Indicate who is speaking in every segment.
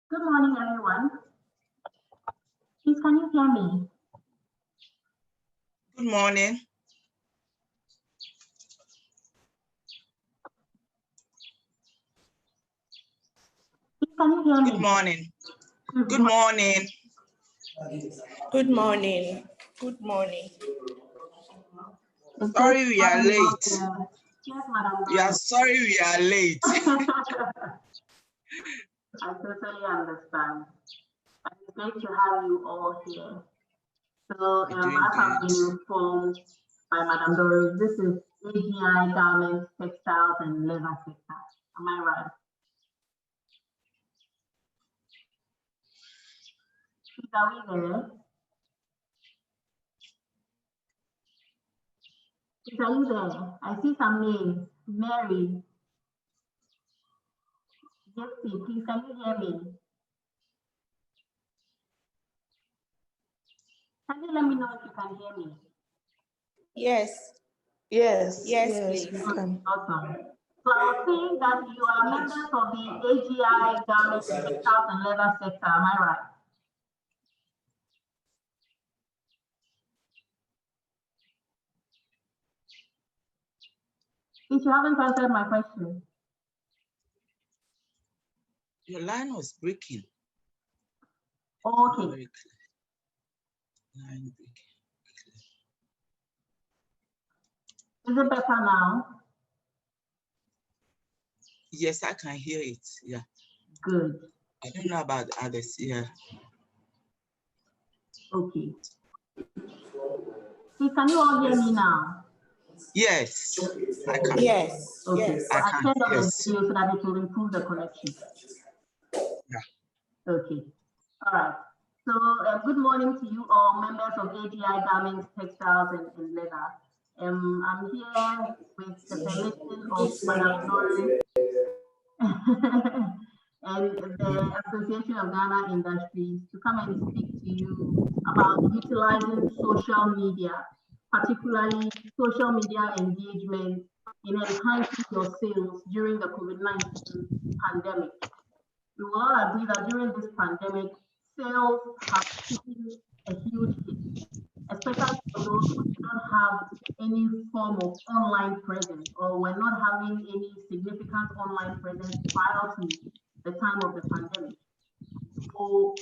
Speaker 1: Good morning, everyone. Please, can you hear me?
Speaker 2: Good morning.
Speaker 1: Please, can you hear me?
Speaker 2: Good morning. Good morning.
Speaker 3: Good morning. Good morning.
Speaker 2: Sorry we are late.
Speaker 1: Yes, Madam.
Speaker 2: We are sorry we are late.
Speaker 1: I totally understand. It's great to have you all here. So, as I've been informed by Madam Doris, this is AGI Garments, Textiles, and Leather Sector. Am I right? Please, are we there? Please, are you there? I see some names. Mary. Jesse, please, can you hear me? Can you let me know if you can hear me?
Speaker 3: Yes.
Speaker 4: Yes.
Speaker 3: Yes, please.
Speaker 4: We can.
Speaker 1: Awesome. So I was saying that you are members of the AGI Garment, Textiles, and Leather Sector. Am I right? If you haven't answered my question.
Speaker 2: Your line was breaking.
Speaker 1: Okay.
Speaker 2: Very clear. Line breaking.
Speaker 1: Is it better now?
Speaker 2: Yes, I can hear it. Yeah.
Speaker 1: Good.
Speaker 2: I don't know about others. Yeah.
Speaker 1: Okay. Please, can you all hear me now?
Speaker 2: Yes, I can.
Speaker 3: Yes.
Speaker 1: Okay.
Speaker 3: Yes.
Speaker 1: So I turned on the
Speaker 2: Yes.
Speaker 1: video so that it will improve the connection.
Speaker 2: Yeah.
Speaker 1: Okay. All right. So good morning to you all, members of AGI Garments, Textiles, and Leather. I'm here with the permission of Madam Doris and the Association of Ghana Industries to come and speak to you about utilizing social media, particularly social media engagement in enhancing your sales during the COVID-19 pandemic. We will all agree that during this pandemic, sales have taken a huge hit, especially for those who do not have any form of online presence or were not having any significant online presence prior to the time of the pandemic. So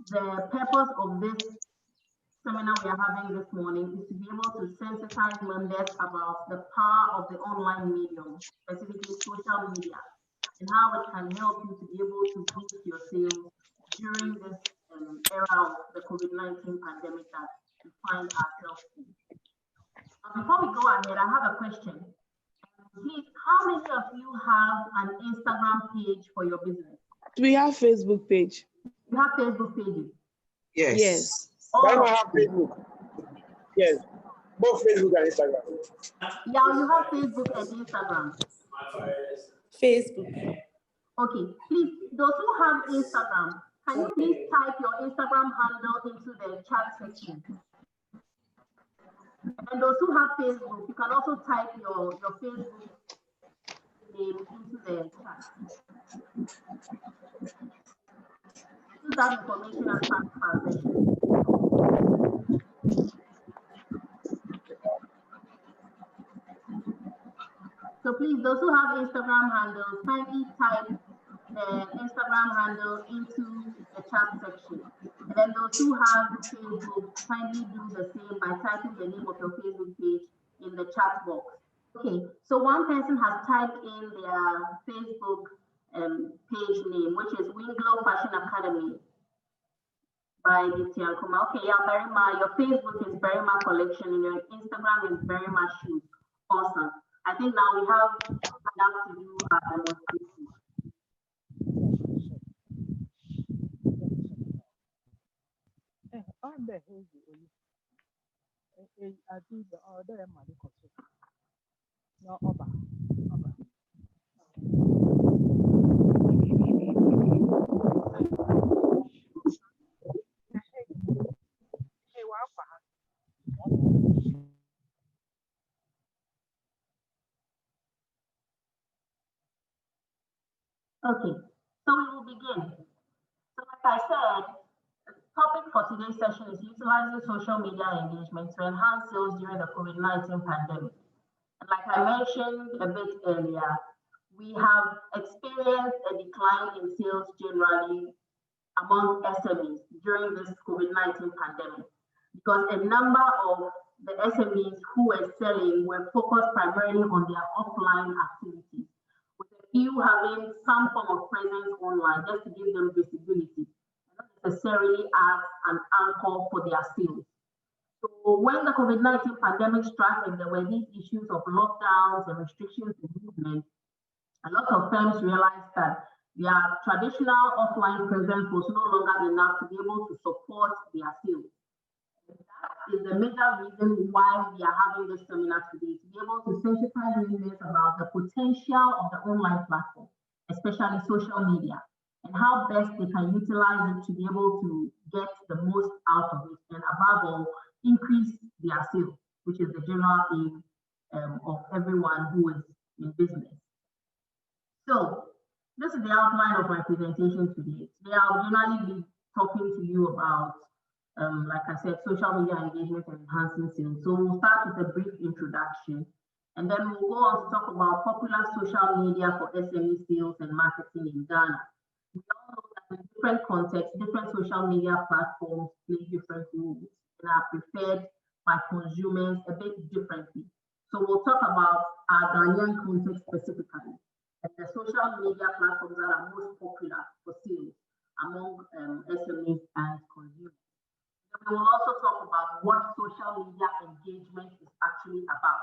Speaker 1: the purpose of this seminar we are having this morning is to be able to sensitize members about the power of the online medium, specifically social media, and how it can help you to be able to boost your sales during this era of the COVID-19 pandemic that we find ourselves in. Before we go ahead, I have a question. Please, how many of you have an Instagram page for your business?
Speaker 4: We have Facebook page.
Speaker 1: You have Facebook pages?
Speaker 2: Yes.
Speaker 4: Yes.
Speaker 1: Oh,
Speaker 5: I have Facebook. Yes, both Facebook and Instagram.
Speaker 1: yeah, you have Facebook and Instagram.
Speaker 3: Facebook.
Speaker 1: Okay, please, those who have Instagram, can you please type your Instagram handle into the chat section? And those who have Facebook, you can also type your Facebook name into the chat. Use that information as part of our session. So please, those who have Instagram handles, kindly type the Instagram handle into the chat section. And then those who have Facebook, kindly do the same by typing the name of your Facebook page in the chat box. Okay, so one person has typed in their Facebook page name, which is Winglow Fashion Academy by Gitiankuma. Okay, yeah, Berima, your Facebook is Berima Collection and your Instagram is Berima Shoes. Awesome. I think now we have enough to do a demonstration. Okay, so we will begin. like I said, the topic for today's session is utilizing social media engagement to enhance sales during the COVID-19 pandemic. And like I mentioned a bit earlier, we have experienced a decline in sales generally among SMEs during this COVID-19 pandemic because a number of the SMEs who were selling were focused primarily on their offline activities, with a few having some form of presence online just to give them visibility, and not necessarily as an anchor for their sales. So when the COVID-19 pandemic struck and there were these issues of lockdowns and restrictions in movement, a lot of firms realized that their traditional offline presence was no longer enough to be able to support their sales. And that is the major reason why we are having this seminar today, to be able to sensitize listeners about the potential of the online platform, especially social media, and how best they can utilize it to be able to get the most out of it, and above all, increase their sales, which is the general aim of everyone who is in business. So this is the outline of my presentation today. Today I'll generally be talking to you about, like I said, social media engagement and enhancing sales. So we'll start with a brief introduction, and then we'll go on to talk about popular social media for SME sales and marketing in Ghana. We all know that in different contexts, different social media platforms play different roles and are preferred by consumers a bit differently. So we'll talk about our Ghanaian context specifically, and the social media platforms that are most popular for sales among SMEs and consumers. And we will also talk about what social media engagement is actually about,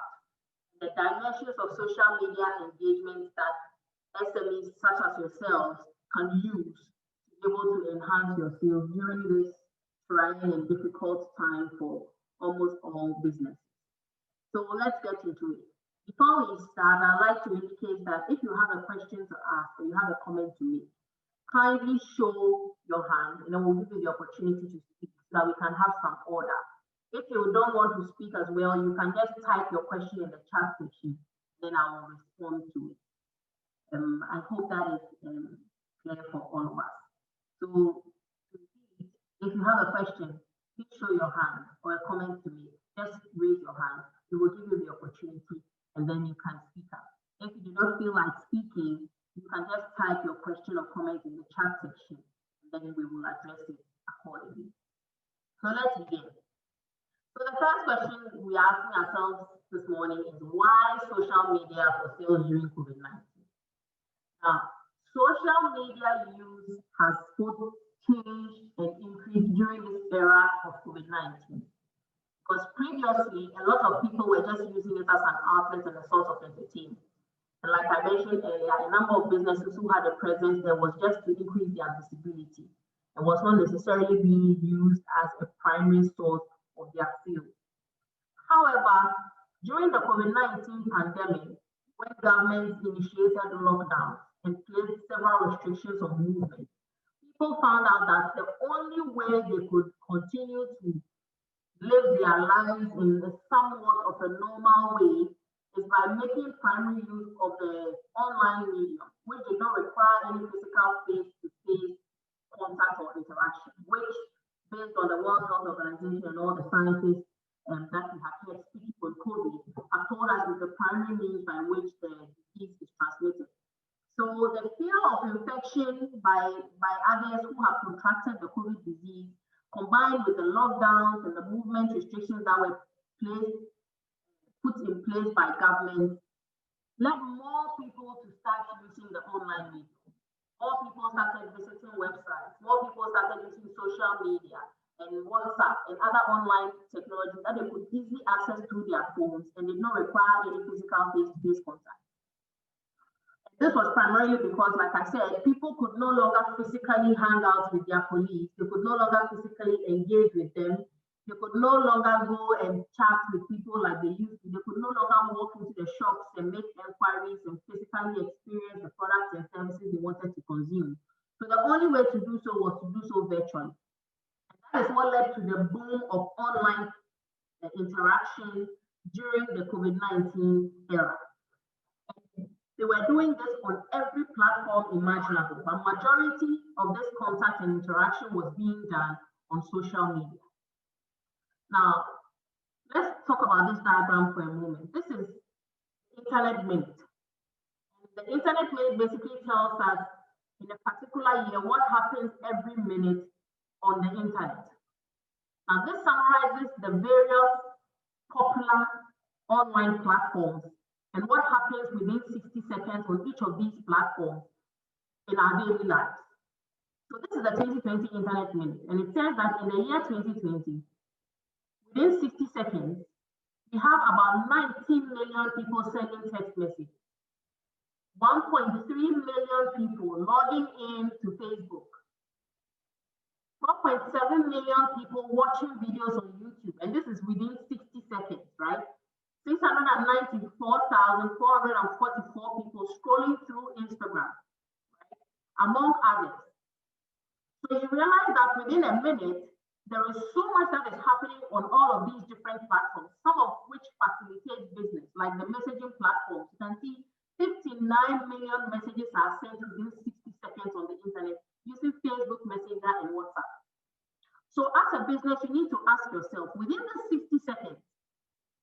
Speaker 1: the dimensions of social media engagement that SMEs such as yourselves can use to be able to enhance your sales during this trying and difficult time for almost all businesses. So let's get into it. Before we start, I'd like to indicate that if you have a question to ask or you have a comment to make, kindly show your hand and then we'll give you the opportunity to speak so that we can have some order. If you don't want to speak as well, you can just type your question in the chat section, then I will respond to it. I hope that is clear for all of us. So if you have a question, please show your hand or a comment to me. Just raise your hand. We will give you the opportunity and then you can speak up. If you do not feel like speaking, you can just type your question or comment in the chat section and then we will address it accordingly. So let's begin. So the first question we are asking ourselves this morning is why social media for sales during COVID-19? Now, social media use has both changed and increased during this era of COVID-19. Because previously, a lot of people were just using it as an outlet and a source of entertainment. And like I mentioned earlier, a number of businesses who had a presence there was just to increase their visibility and was not necessarily being used as a primary source of their sales. However, during the COVID-19 pandemic, when governments initiated lockdowns and placed several restrictions on movement, people found out that the only way they could continue to live their lives in a somewhat of a normal way is by making primary use of the online medium, which did not require any physical face-to-face contact or interaction, which, based on the World Health Organization and all the scientists that we have here speaking on COVID, have told us is the primary means by which the disease is transmitted. So the fear of infection by others who have contracted the COVID disease, combined with the lockdowns and the movement restrictions that were put in place by governments, led more people to start using the online medium. More people started visiting websites, more people started using social media and WhatsApp and other online technologies that they could easily access through their phones and did not require any physical face-to-face contact. This was primarily because, like I said, people could no longer physically hang out with their colleagues. They could no longer physically engage with them. They could no longer go and chat with people like they used to. They could no longer walk into the shops and make inquiries and physically experience the products and services they wanted to consume. So the only way to do so was to do so virtually. And that is what led to the boom of online interaction during the COVID-19 era. They were doing this on every platform imaginable, but majority of this contact and interaction was being done on social media. Now, let's talk about this diagram for a moment. This is Internet Minute. The Internet Minute basically tells us in a particular year what happens every minute on the internet. Now, this summarizes the various popular online platforms and what happens within 60 seconds on each of these platforms in our daily lives. So this is the 2020 Internet Minute, and it says that in the year 2020, within 60 seconds, we have about 19 million people sending text messages, 1.3 million people logging in to Facebook, 1.7 million people watching videos on YouTube, and this is within 60 seconds, right? 694,444 people scrolling through Instagram, right? Among others. So you realize that within a minute, there is so much that is happening on all of these different platforms, some of which facilitate business, like the messaging platforms. You can see 59 million messages are sent within 60 seconds on the internet using Facebook Messenger and WhatsApp. So as a business, you need to ask yourself, within the 60 seconds,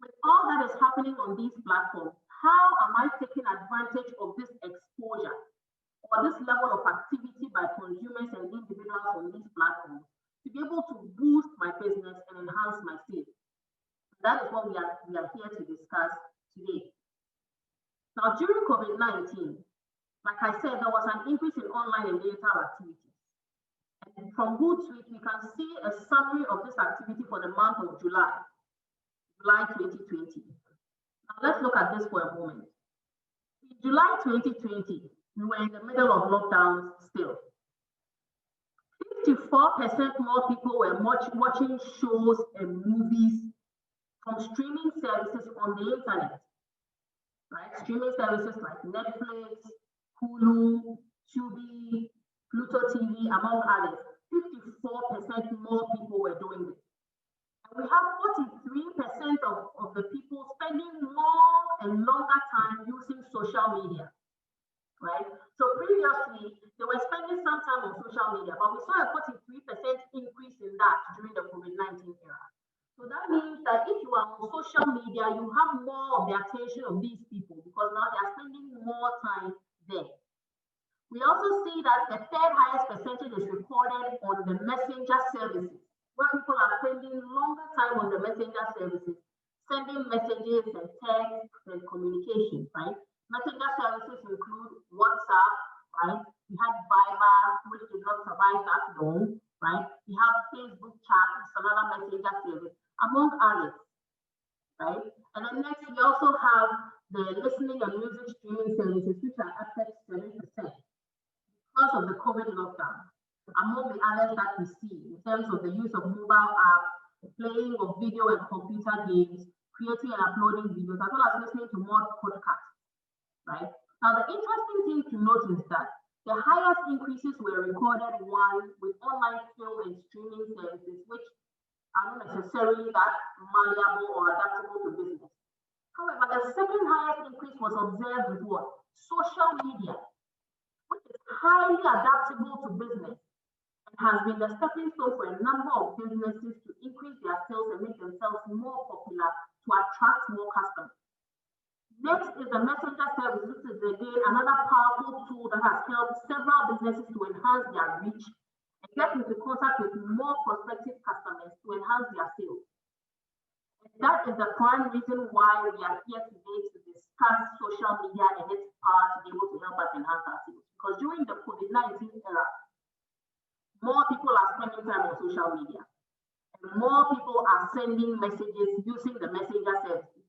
Speaker 1: with all that is happening on these platforms, how am I taking advantage of this exposure or this level of activity by consumers and individuals on these platforms to be able to boost my business and enhance my sales? That is what we are here to discuss today. Now, during COVID-19, like I said, there was an increase in online and digital activities. And from Hootsuite, we can see a summary of this activity for the month of July 2020. Now, let's look at this for a moment. In July 2020, we were in the middle of lockdowns still. 54% more people were watching shows and movies from streaming services on the internet, right? Streaming services like Netflix, Hulu, Tubi, Pluto TV, among others. 54% more people were doing this. And we have 43% of the people spending more and longer time using social media, right? So previously, they were spending some time on social media, but we saw a 43% increase in that during the COVID-19 era. So that means that if you are on social media, you have more of the attention of these people because now they are spending more time there. We also see that the third highest percentage is recorded on the messenger services, where people are spending longer time on the messenger services, sending messages and texts and communication, right? Messenger services include WhatsApp, right? We have Viber, which did not survive that long, right? We have Facebook chat, which is another messenger service, among others, right? And then next, we also have the listening and music streaming services, which are up 7% because of the COVID lockdown, among the others that we see in terms of the use of mobile apps, playing of video and computer games, creating and uploading videos, as well as listening to more podcasts, right? Now, the interesting thing to note is that the highest increases were recorded, one, with online film and streaming services, which are not necessarily that malleable or adaptable to business. However, the second highest increase was observed with what? Social media, which is highly adaptable to business and has been the stepping stone for a number of businesses to increase their sales and make themselves more popular to attract more customers. Next is the messenger service. This is again another powerful tool that has helped several businesses to enhance their reach and get into contact with more prospective customers to enhance their sales. And that is the prime reason why we are here today to discuss social media and its power to be able to help us enhance our sales. Because during the COVID-19 era, more people are spending time on social media and more people are sending messages using the messenger service.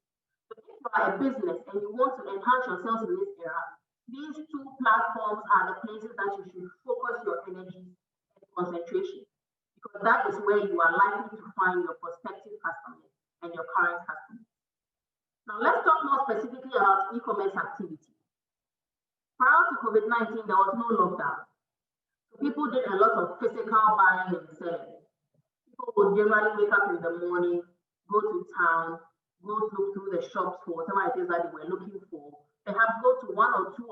Speaker 1: So if you are a business and you want to enhance your sales in this era, these two platforms are the places that you should focus your energy and concentration, because that is where you are likely to find your prospective customers and your current customers. Now let's talk more specifically about e-commerce activity. Prior to COVID-19, there was no lockdown. So people did a lot of physical buying and selling. People would generally wake up in the morning, go to town, go look through the shops for whatever it is that they were looking for, perhaps go to one or two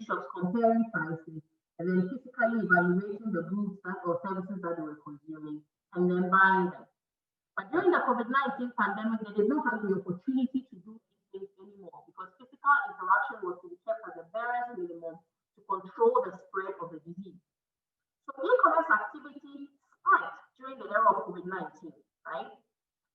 Speaker 1: shops comparing prices, and then physically evaluating the goods or services that they were consuming, and then buying them. But during the COVID-19 pandemic, they did not have the opportunity to do these things anymore because physical interaction was to be kept at the barest minimum to control the spread of the disease. So e-commerce activity spiked during the era of COVID-19, right?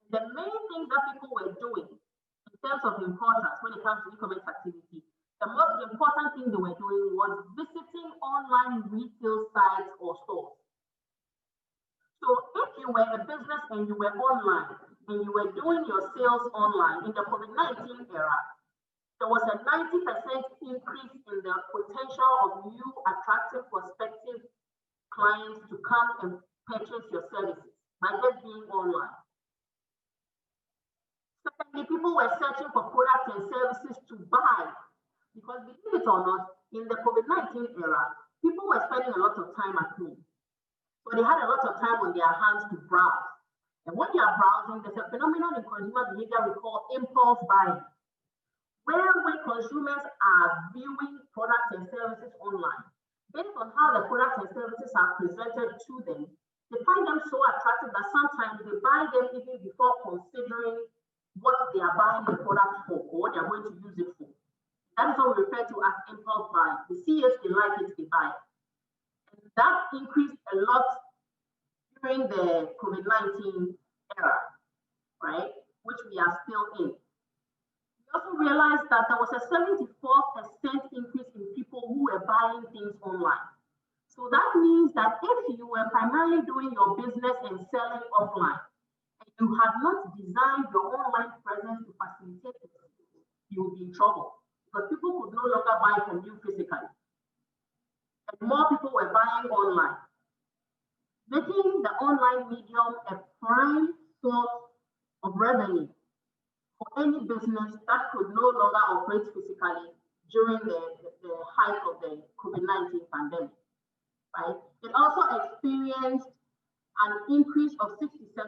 Speaker 1: The main thing that people were doing in terms of importance when it comes to e-commerce activity, the most important thing they were doing was visiting online retail sites or stores. So if you were a business and you were online and you were doing your sales online in the COVID-19 era, there was a 90% increase in the potential of new attractive prospective clients to come and purchase your services by just being online. Secondly, people were searching for products and services to buy because, believe it or not, in the COVID-19 era, people were spending a lot of time at home. So they had a lot of time on their hands to browse. And when you are browsing, there's a phenomenon in consumer behavior we call impulse buying, where when consumers are viewing products and services online, based on how the products and services are presented to them, they find them so attractive that sometimes they buy them even before considering what they are buying the product for or what they are going to use it for. That is what we refer to as impulse buying. They see it, they like it, they buy it. And that increased a lot during the COVID-19 era, right, which we are still in. We also realized that there was a 74% increase in people who were buying things online. So that means that if you were primarily doing your business and selling offline, and you had not designed your online presence to facilitate it, you would be in trouble because people could no longer buy from you physically. And more people were buying online, making the online medium a prime source of revenue for any business that could no longer operate physically during the height of the COVID-19 pandemic, right? It also experienced an increase of 67%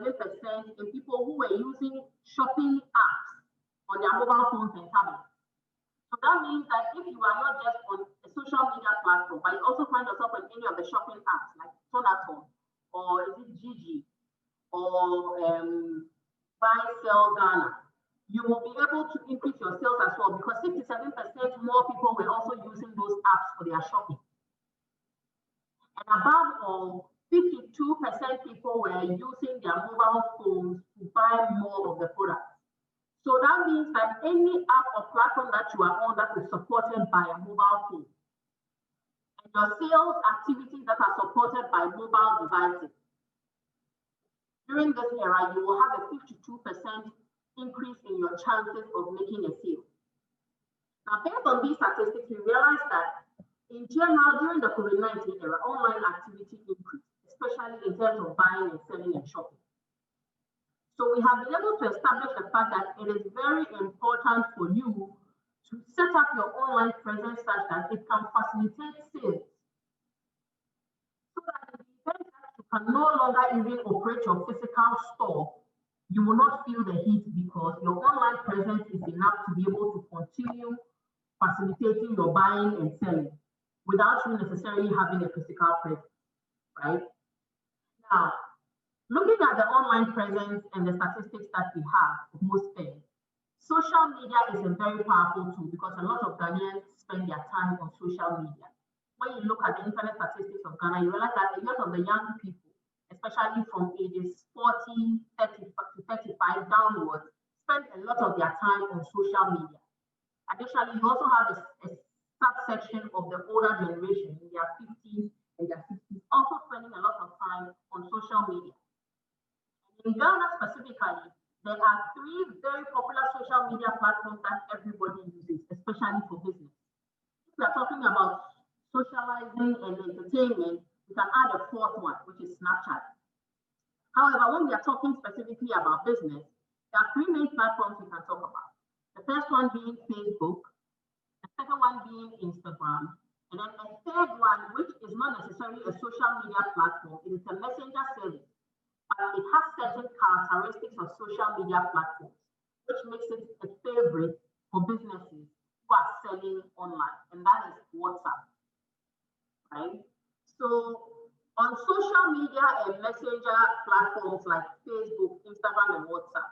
Speaker 1: in people who were using shopping apps on their mobile phones and tablets. So that means that if you are not just on a social media platform, but you also find yourself on any of the shopping apps like Tonaton, or is it Gigi, or Buy Sell Ghana, you will be able to increase your sales as well because 67% more people were also using those apps for their shopping. And above all, 52% people were using their mobile phones to buy more of the products. So that means that any app or platform that you are on that is supported by a mobile phone, and your sales activities that are supported by mobile devices, during this era, you will have a 52% increase in your chances of making a sale. Now, based on these statistics, we realize that in general, during the COVID-19 era, online activity increased, especially in terms of buying and selling and shopping. So we have been able to establish the fact that it is very important for you to set up your online presence such that it can facilitate sales. So that in the event that you can no longer even operate your physical store, you will not feel the heat because your online presence is enough to be able to continue facilitating your buying and selling without you necessarily having a physical presence, right? Now, looking at the online presence and the statistics that we have of most things, social media is a very powerful tool because a lot of Ghanaians spend their time on social media. When you look at the internet statistics of Ghana, you realize that a lot of the young people, especially from ages 40, 30 to 35 downwards, spend a lot of their time on social media. Additionally, you also have a subsection of the older generation in their 50s and their 60s also spending a lot of time on social media. In Ghana specifically, there are 3 very popular social media platforms that everybody uses, especially for business. If we are talking about socializing and entertainment, we can add a 4th one, which is Snapchat. However, when we are talking specifically about business, there are 3 main platforms we can talk about. The first one being Facebook, the second one being Instagram, and then a 3rd one, which is not necessarily a social media platform, it is a messenger service, but it has certain characteristics of social media platforms, which makes it a favorite for businesses who are selling online, and that is WhatsApp. messenger platforms like Facebook, Instagram, and WhatsApp,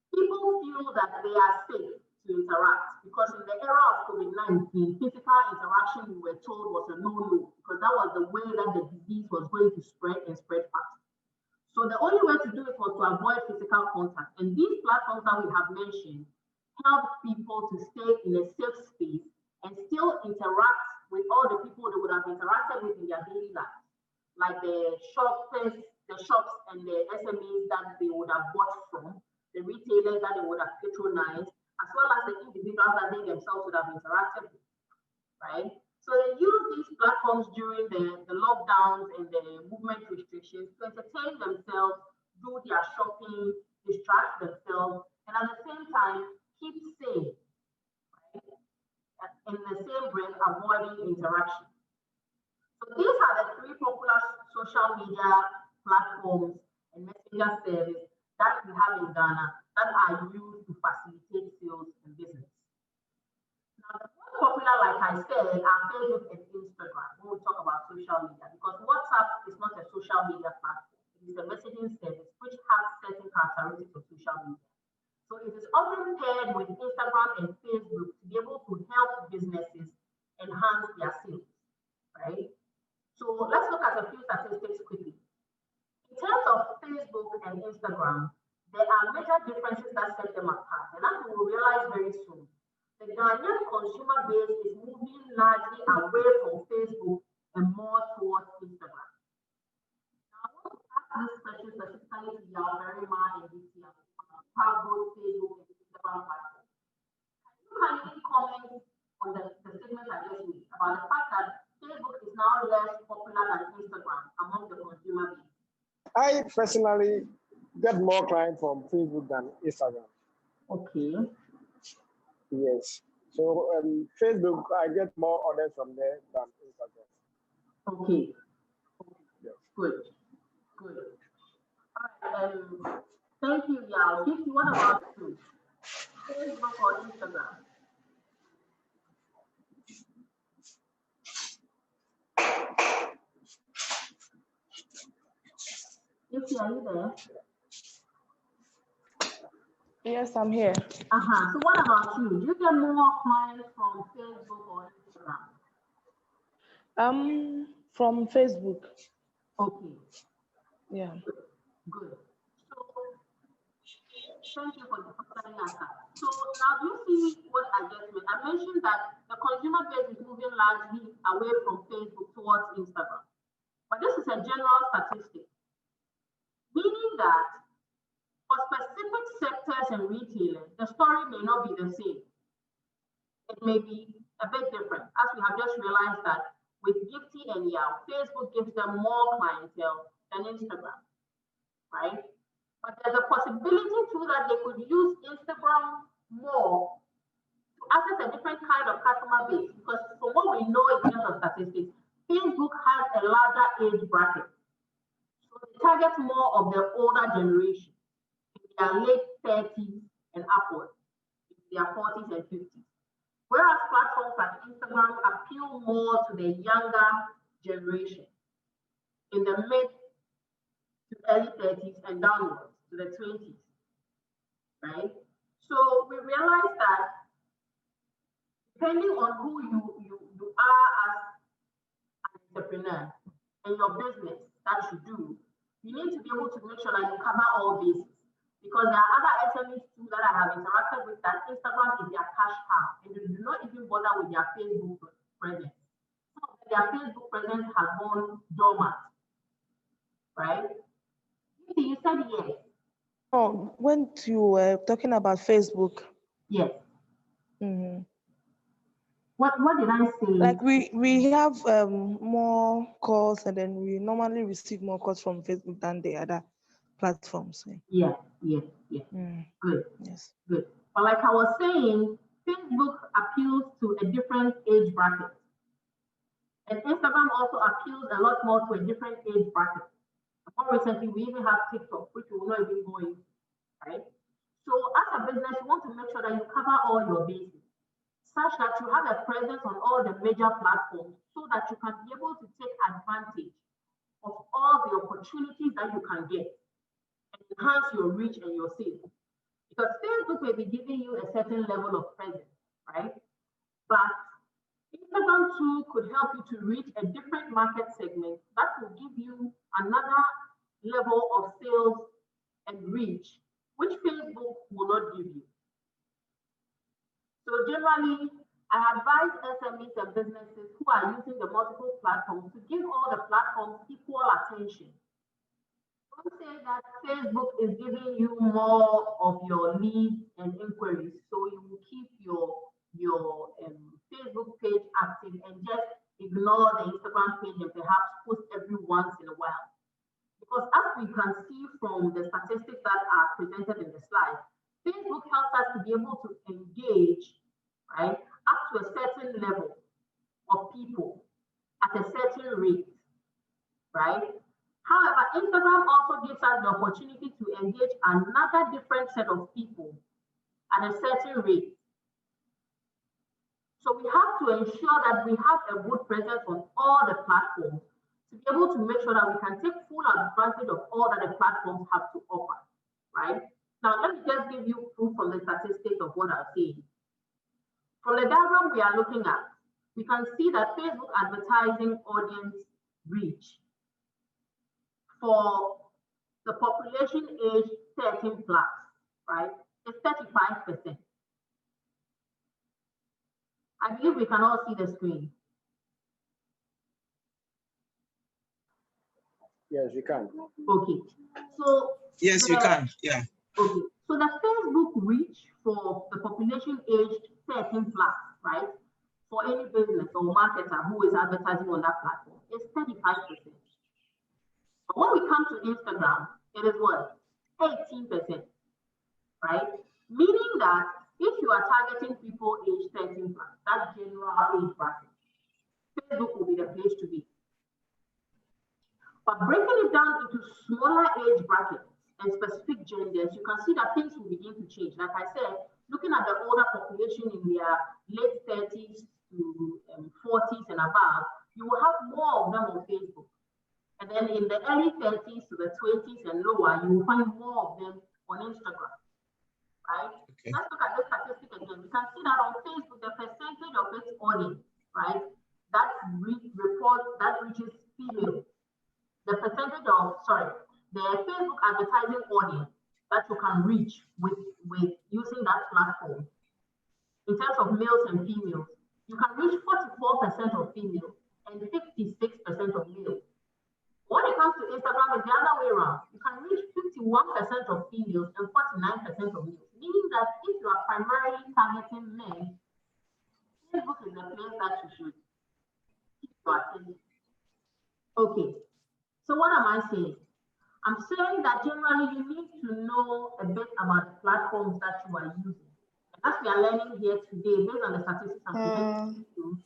Speaker 1: people feel that they are safe to interact because in the era of COVID-19, physical interaction, we were told, was a no-no because that was the way that the disease was going to spread and spread fast. So the only way to do it was to avoid physical contact. And these platforms that we have mentioned help people to stay in a safe space and still interact with all the people they would have interacted with in their daily lives, like the shops and the SMEs that they would have bought from, the retailers that they would have patronized, as well as the individuals that they themselves would have interacted with, right? So they use these platforms during the lockdowns and the movement restrictions to entertain themselves, do their shopping, distract themselves, and at the same time, keep safe, right? In the same breath, avoiding interaction. So these are the three popular social media platforms and messenger service that we have in Ghana that are used to facilitate sales and business. Now, the most popular, like I said, are Facebook and Instagram when we talk about social media, because WhatsApp is not a social media platform. It is a messaging service which has certain characteristics of social media. So it is often paired with Instagram and Facebook to be able to help businesses enhance their sales, right? So let's look at a few statistics quickly. In terms of Facebook and Instagram, there are major differences that set them apart, and as we will realize very soon, the Ghanaian consumer base is moving largely away from Facebook and more towards Instagram. Now, I want to ask this question specifically to Yalberima and DCL, have both Facebook and Instagram platforms. Can you kindly comment on the statement I just made about the fact that Facebook is now less popular than Instagram among the consumer base?
Speaker 5: I personally get more clients from Facebook than Instagram.
Speaker 1: Okay.
Speaker 5: Yes. So Facebook, I get more orders from there than Instagram.
Speaker 1: Okay.
Speaker 5: Yes.
Speaker 1: Good. Good. All right. Thank you, Yao. Vicky, what about you? Facebook or Instagram? Vicky, are you there?
Speaker 4: Yes, I'm here.
Speaker 1: So what about you? Do you get more clients from Facebook or Instagram?
Speaker 4: From Facebook.
Speaker 1: Okay.
Speaker 4: Yeah.
Speaker 1: Good. So thank you for the answer. So now do you see what I just made? I mentioned that the consumer base is moving largely away from Facebook towards Instagram. But this is a general statistic, meaning that for specific sectors and retailers, the story may not be the same. It may be a bit different, as we have just realized that with Gifty and Yao, Facebook gives them more clientele than Instagram, right? But there's a possibility too that they could use Instagram more to access a different kind of customer base, because from what we know in terms of statistics, Facebook has a larger age bracket. So they target more of the older generation, in their late 30s and upwards, in their 40s and 50s. Whereas platforms like Instagram appeal more to the younger generation, in the mid to early 30s and downwards to the 20s, right? So we realize that depending on who you are as an entrepreneur and your business that you do, you need to be able to make sure that you cover all bases. Because there are other SMEs too that I have interacted with that Instagram is their cash cow, and they do not even bother with their Facebook presence. So their Facebook presence has gone dormant, right? You said yes.
Speaker 4: Oh, when you were talking about Facebook.
Speaker 1: Yes.
Speaker 4: Mm-hmm.
Speaker 1: What did I say?
Speaker 4: Like we have more calls, and then we normally receive more calls from Facebook than the other platforms.
Speaker 1: Yes. Good.
Speaker 4: Yes.
Speaker 1: Good. But like I was saying, Facebook appeals to a different age bracket. And Instagram also appeals a lot more to a different age bracket. More recently, we even have TikTok, which we will not even go into, right? So as a business, you want to make sure that you cover all your bases, such that you have a presence on all the major platforms so that you can be able to take advantage of all the opportunities that you can get and enhance your reach and your sales. Because Facebook may be giving you a certain level of presence, right? But Instagram too could help you to reach a different market segment that will give you another level of sales and reach, which Facebook will not give you. So generally, I advise SMEs and businesses who are using the multiple platforms to give all the platforms equal attention. Don't say that Facebook is giving you more of your leads and inquiries, so you will keep your Facebook page active and just ignore the Instagram page and perhaps post every once in a while. Because as we can see from the statistics that are presented in the slide, Facebook helps us to be able to engage, right, up to a certain level of people at a certain rate, right? However, Instagram also gives us the opportunity to engage another different set of people at a certain rate. So we have to ensure that we have a good presence on all the platforms to be able to make sure that we can take full advantage of all that the platforms have to offer, right? Now, let me just give you proof from the statistics of what I'm saying. From the diagram we are looking at, we can see that Facebook advertising audience reach for the population age 13 plus, right, is 35%. I believe we can all see the screen.
Speaker 5: Yes, you can.
Speaker 1: Okay. So
Speaker 2: Yes, we can. Yeah.
Speaker 1: Okay. So the Facebook reach for the population aged 13 plus, right, for any business or marketer who is advertising on that platform is 35%. But when we come to Instagram, it is what? 18%, right? Meaning that if you are targeting people aged 13 plus, that general age bracket, Facebook will be the place to be. But breaking it down into smaller age brackets and specific genders, you can see that things will begin to change. Like I said, looking at the older population in their late 30s to 40s and above, you will have more of them on Facebook. And then in the early 30s to the 20s and lower, you will find more of them on Instagram, right? Okay. Let's look at this statistic again. We can see that on Facebook, the percentage of its audience, right, that reaches female. The percentage of, the Facebook advertising audience that you can reach with using that platform in terms of males and females, you can reach 44% of females and 56% of males. When it comes to Instagram, it's the other way around. You can reach 51% of females and 49% of males, meaning that if you are primarily targeting men, Facebook is the place that you should keep your attention. Okay. So what am I saying? I'm saying that generally you need to know a bit about the platforms that you are using. And as we are learning here today, based on the statistics I'm presenting to you,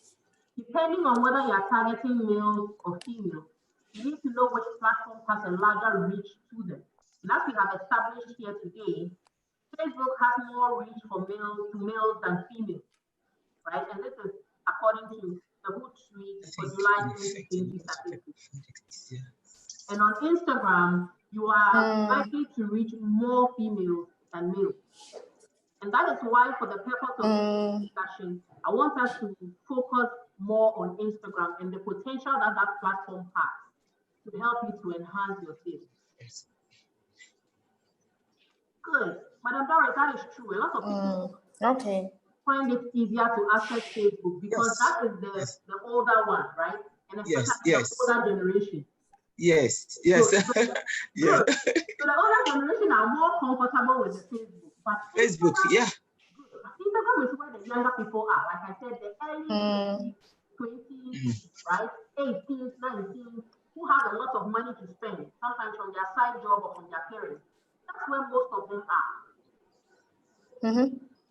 Speaker 1: depending on whether you are targeting males or females, you need to know which platform has a larger reach to them. And as we have established here today, Facebook has more reach for males than females, right? And this is according to the Hootsuite for July 2020 statistics. And on Instagram, you are likely to reach more females than males. And that is why, for the purpose of this discussion, I want us to focus more on Instagram and the potential that that platform has to help you to enhance your sales. Yes. Good. Madam Doris, that is true. A lot of people find it easier to access Facebook because that is the older one, right? And especially the older generation.
Speaker 2: Yes.
Speaker 1: So, so the older generation are more comfortable with the Facebook. But
Speaker 2: Facebook,
Speaker 1: Instagram is where the younger people are. Like I said, the early 20s, right? 18s, 19s, who have a lot of money to spend, sometimes from their side job or from their parents. That's where most of them are.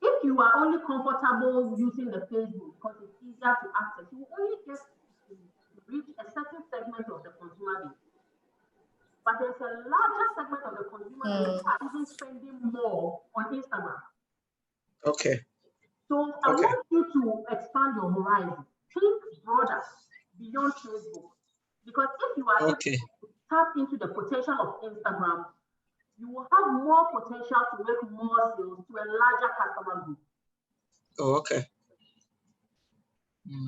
Speaker 1: If you are only comfortable using the Facebook because it's easier to access, you only get to reach a certain segment of the consumer base. But there's a larger segment of the consumer base that are even spending more on Instagram.
Speaker 2: Okay.
Speaker 1: So I want you to expand your horizon. Think broader beyond Facebook. Because if you are able to tap into the potential of Instagram, you will have more potential to make more sales to a larger customer group.
Speaker 2: Oh, okay.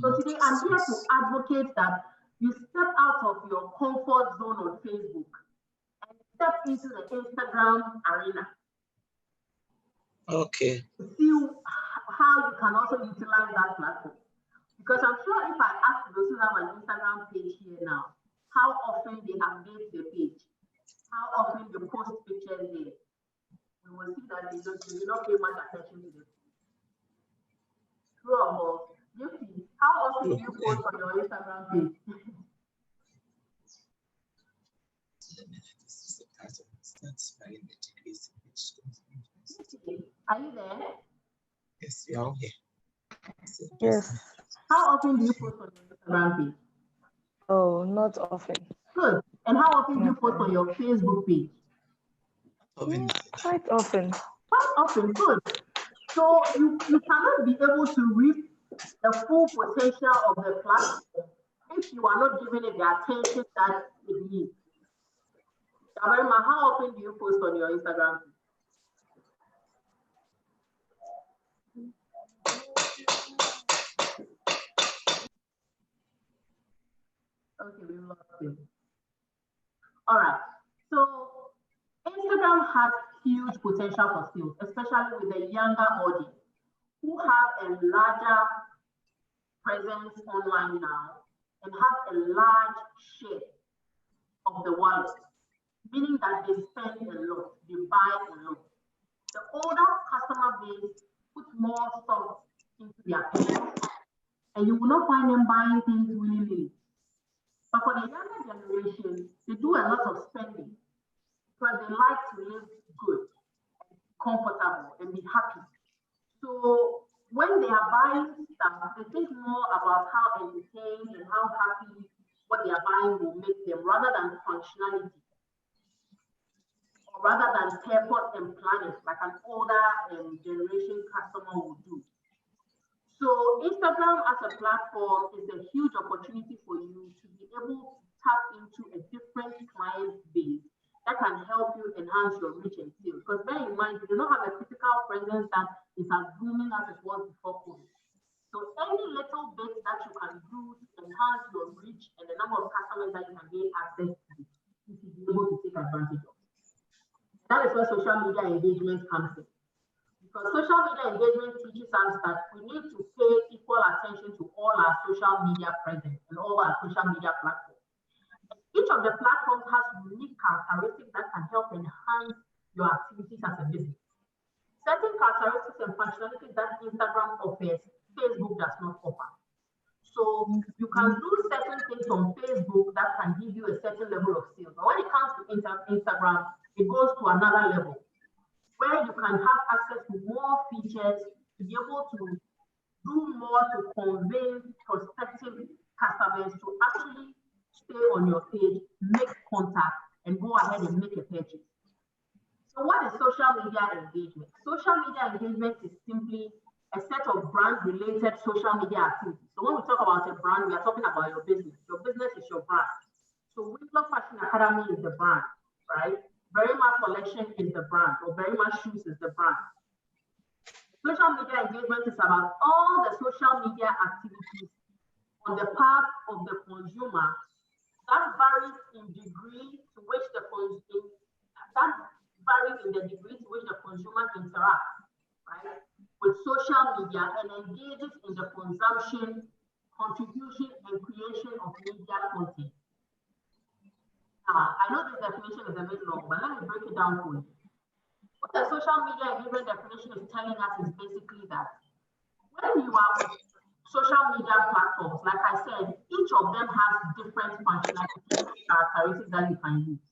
Speaker 1: So today I'm here to advocate that you step out of your comfort zone on Facebook and step into the Instagram arena.
Speaker 2: Okay.
Speaker 1: To see how you can also utilize that platform. Because I'm sure if I ask those who have an Instagram page here now, how often they update the page, how often they post pictures there, we will see that they do not pay much attention to this. True or false? Yuki, how often do you post on your Instagram page? Are you there?
Speaker 2: Yes, you are here.
Speaker 4: Yes.
Speaker 1: How often do you post on your Instagram page?
Speaker 4: Oh, not often.
Speaker 1: Good. And how often do you post on your Facebook page?
Speaker 4: Quite often.
Speaker 1: Quite often, good. So you cannot be able to reap the full potential of the platform if you are not giving it the attention that it needs. Yabarima, how often do you post on your Instagram page? Okay, we lost you. All right. So Instagram has huge potential for sales, especially with the younger audience who have a larger presence online now and have a large share of the wallet, meaning that they spend a lot, they buy a lot. The older customer base puts more stuff into their pants, and you will not find them buying things willy-nilly. But for the younger generation, they do a lot of spending because they like to live good, comfortable, and be happy. So when they are buying stuff, they think more about how entertained and how happy what they are buying will make them rather than functionality. Or rather than purpose and planning like an older generation customer would do. So Instagram as a platform is a huge opportunity for you to be able to tap into a different client base that can help you enhance your reach and sales. Because bear in mind, you do not have a physical presence that is as booming as it was before COVID. So any little bit that you can do to enhance your reach and the number of customers that you can gain access to, you should be able to take advantage of. That is where social media engagement comes in. Because social media engagement teaches us that we need to pay equal attention to all our social media presence and all our social media platforms. Each of the platforms has unique characteristics that can help enhance your activities as a business. Certain characteristics and functionalities that Instagram offers, Facebook does not offer. So you can do certain things on Facebook that can give you a certain level of sales. But when it comes to Instagram, it goes to another level where you can have access to more features to be able to do more to convince prospective customers to actually stay on your page, make contact, and go ahead and make a purchase. So what is social media engagement? Social media engagement is simply a set of brand-related social media activities. So when we talk about a brand, we are talking about your business. Your business is your brand. So Whitlock Fashion Academy is the brand, right? Verima Collection is the brand, or Verima Shoes is the brand. Social media engagement is about all the social media activities on the part of the consumer that varies in degree to which the consumer interacts, right, with social media and engages in the consumption, contribution, and creation of media content. I know this definition is a bit long, but let me break it down for you. What the social media engagement definition is telling us is basically that when you are with social media platforms, like I said, each of them has different functionalities and characteristics that you can use.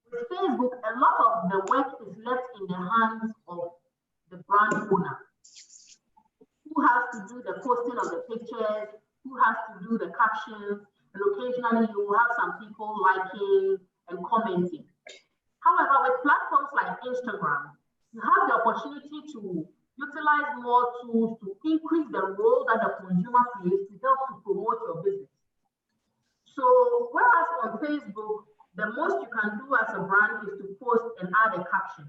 Speaker 1: With Facebook, a lot of the work is left in the hands of the brand owner, who has to do the posting of the pictures, who has to do the captions, and occasionally you will have some people liking and commenting. However, with platforms like Instagram, you have the opportunity to utilize more tools to increase the role that the consumer plays to help to promote your business. So when on Facebook, the most you can do as a brand is to post and add a caption.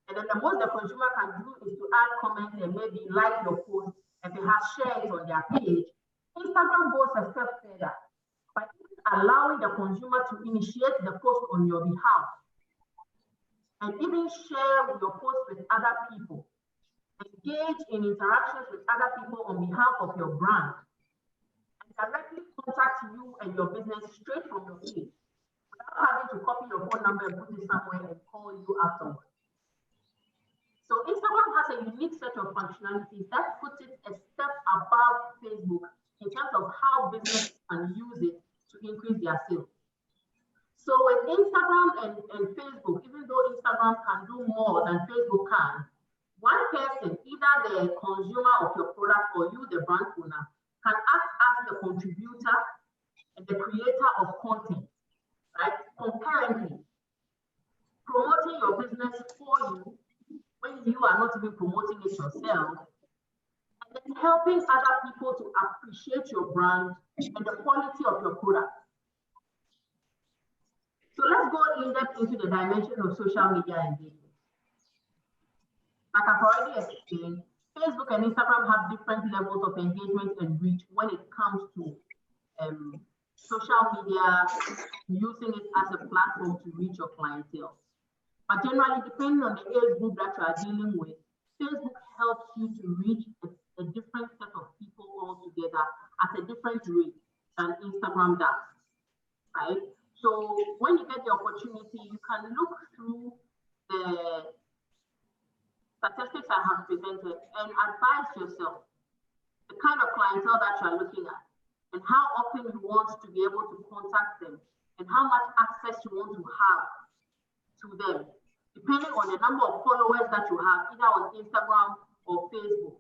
Speaker 1: And then the most the consumer can do is to add comments and maybe like your post and perhaps share it on their page. Instagram goes a step further by allowing the consumer to initiate the post on your behalf and even share your post with other people. Engage in interactions with other people on behalf of your brand and directly contact you and your business straight from your page without having to copy your phone number and put it somewhere and call you afterwards. So Instagram has a unique set of functionalities that puts it a step above Facebook in terms of how businesses can use it to increase their sales. So with Instagram and Facebook, even though Instagram can do more than Facebook can, one person, either the consumer of your product or you, the brand owner, can act as the contributor and the creator of content, right? Concurrently, promoting your business for you when you are not even promoting it yourself, and then helping other people to appreciate your brand and the quality of your product. So let's go in depth into the dimension of social media engagement. Like I've already explained, Facebook and Instagram have different levels of engagement and reach when it comes to social media, using it as a platform to reach your clientele. But generally, depending on the age group that you are dealing with, Facebook helps you to reach a different set of people altogether at a different rate than Instagram does, right? So when you get the opportunity, you can look through the statistics I have presented and advise yourself the kind of clientele that you are looking at and how often you want to be able to contact them and how much access you want to have to them, depending on the number of followers that you have, either on Instagram or Facebook,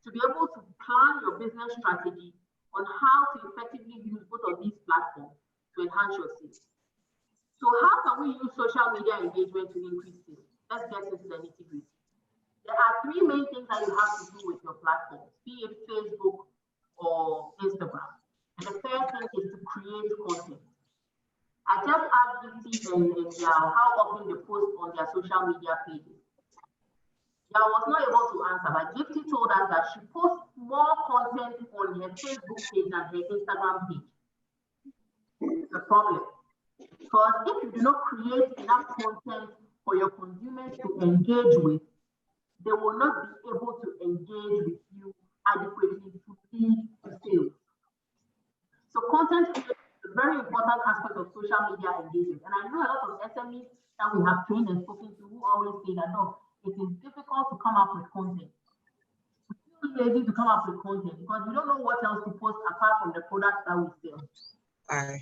Speaker 1: to be able to plan your business strategy on how to effectively use both of these platforms to enhance your sales. So how can we use social media engagement to increase sales? Let's get into the nitty-gritty. There are three main things that you have to do with your platforms, be it Facebook or Instagram. And the first thing is to create content. I just asked Gifty and Yao how often they post on their social media pages. Yao was not able to answer, but Gifty told us that she posts more content on her Facebook page than her Instagram page. It's a problem. Because if you do not create enough content for your consumers to engage with, they will not be able to engage with you adequately to lead to sales. So content creation is a very important aspect of social media engagement. And I know a lot of SMEs that we have trained and spoken to who always say that, no, it is difficult to come up with content. It's too lazy to come up with content because we don't know what else to post apart from the products that we sell.
Speaker 2: Aye.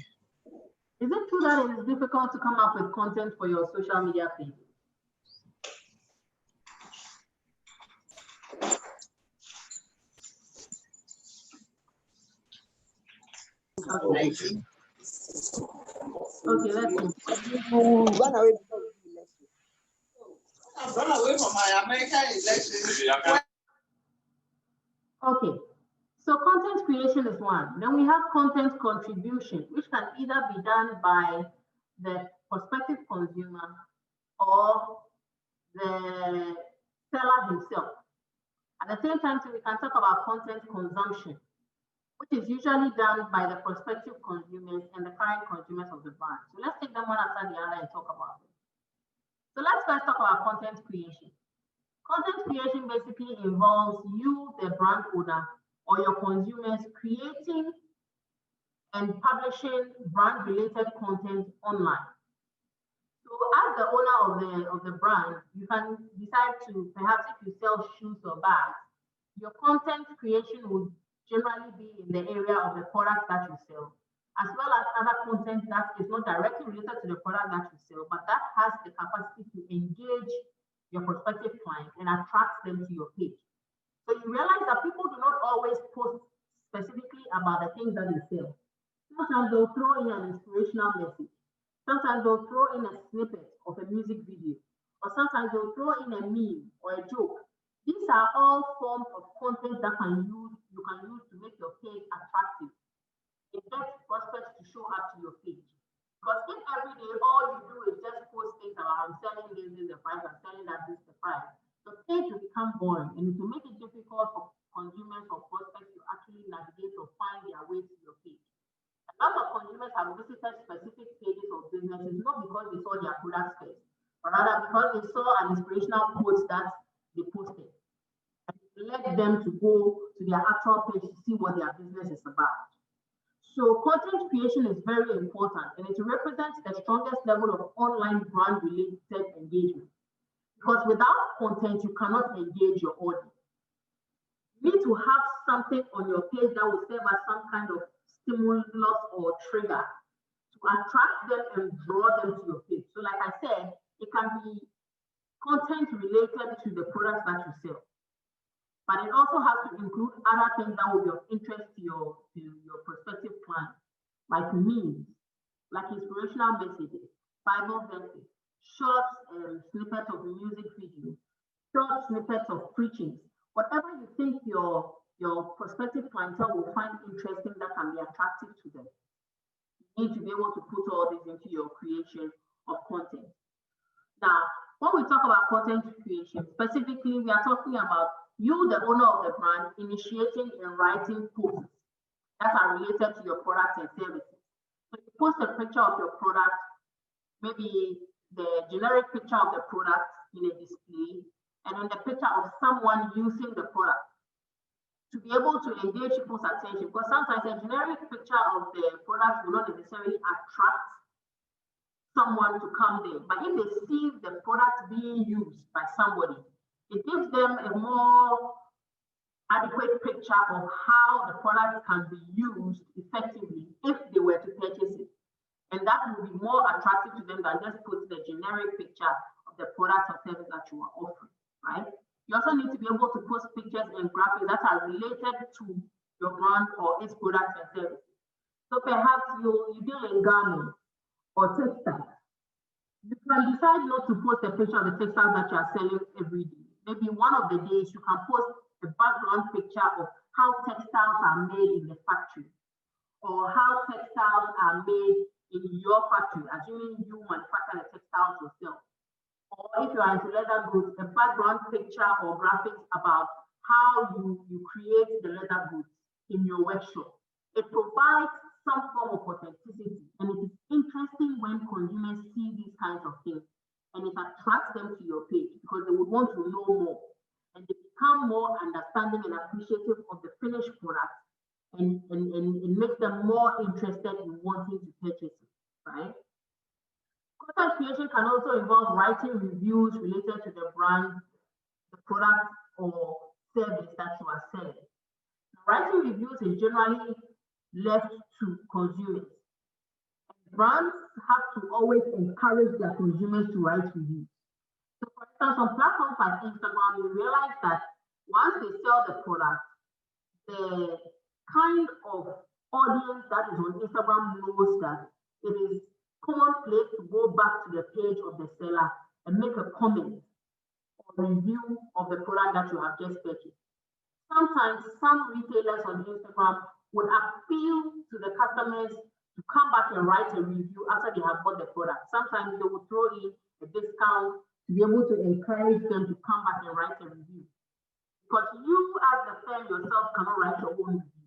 Speaker 1: Is it true that it is difficult to come up with content for your social media page? Okay, let's see.
Speaker 6: Run away.
Speaker 3: Run away from my American election.
Speaker 1: Okay, so content creation is one. Then we have content contribution, which can either be done by the prospective consumer or the seller himself. At the same time, so we can talk about content consumption, which is usually done by the prospective consumers and the current consumers of the brand. So let's take them one after the other and talk about it. So let's first talk about content creation. Content creation basically involves you, the brand owner, or your consumers creating and publishing brand-related content online. So as the owner of the brand, you can decide to, perhaps if you sell shoes or bags, your content creation would generally be in the area of the product that you sell, as well as other content that is not directly related to the product that you sell, but that has the capacity to engage your prospective client and attract them to your page. So you realize that people do not always post specifically about the things that they sell. Sometimes they'll throw in an inspirational message. Sometimes they'll throw in a snippet of a music video, or sometimes they'll throw in a meme or a joke. These are all forms of content that you can use to make your page attractive. It gets prospects to show up to your page. boring, and it will make it difficult for consumers or prospects to actually navigate or find their way to your page. A lot of consumers have visited specific pages of businesses not because they saw their products first, but rather because they saw an inspirational quote that they posted. And it led them to go to their actual page to see what their business is about. So content creation is very important, and it represents the strongest level of online brand-related engagement. Because without content, you cannot engage your audience. You need to have something on your page that will serve as some kind of stimulus or trigger to attract them and draw them to your page. So like I said, it can be content related to the products that you sell. But it also has to include other things that will be of interest to your prospective clients, like memes, like inspirational messages, Bible verses, short snippets of music videos, short snippets of preachings, whatever you think your prospective clientele will find interesting that can be attractive to them. You need to be able to put all this into your creation of content. Now, when we talk about content creation, specifically, we are talking about you, the owner of the brand, initiating and writing posts that are related to your products and services. So you post a picture of your product, maybe the generic picture of the product in a display, and then the picture of someone using the product to be able to engage people's attention. Because sometimes a generic picture of the product will not necessarily attract someone to come there. But if they see the product being used by somebody, it gives them a more adequate picture of how the product can be used effectively if they were to purchase it. And that will be more attractive to them than just put the generic picture of the product or service that you are offering, right? You also need to be able to post pictures and graphics that are related to your brand or its products and services. So perhaps you deal in garments or textiles. You can decide not to post a picture of the textiles that you are selling every day. Maybe one of the days you can post a background picture of how textiles are made in the factory, or how textiles are made in your factory, assuming you manufacture the textiles yourself. Or if you are into leather goods, a background picture or graphics about how you create the leather goods in your workshop. It provides some form of authenticity, and it is interesting when consumers see these kinds of things, and it attracts them to your page because they would want to know more, and they become more understanding and appreciative of the finished product, and it makes them more interested in wanting to purchase it, right? Content creation can also involve writing reviews related to the brand, the product, or service that you are selling. Writing reviews is generally left to consumers. Brands have to always encourage their consumers to write reviews. So for instance, on platforms like Instagram, you realize that once they sell the product, the kind of audience that is on Instagram knows that it is commonplace to go back to the page of the seller and make a comment or review of the product that you have just purchased. Sometimes some retailers on Instagram would appeal to the customers to come back and write a review after they have bought the product. Sometimes they will throw in a discount to be able to encourage them to come back and write a review. Because you as the firm yourself cannot write your own review.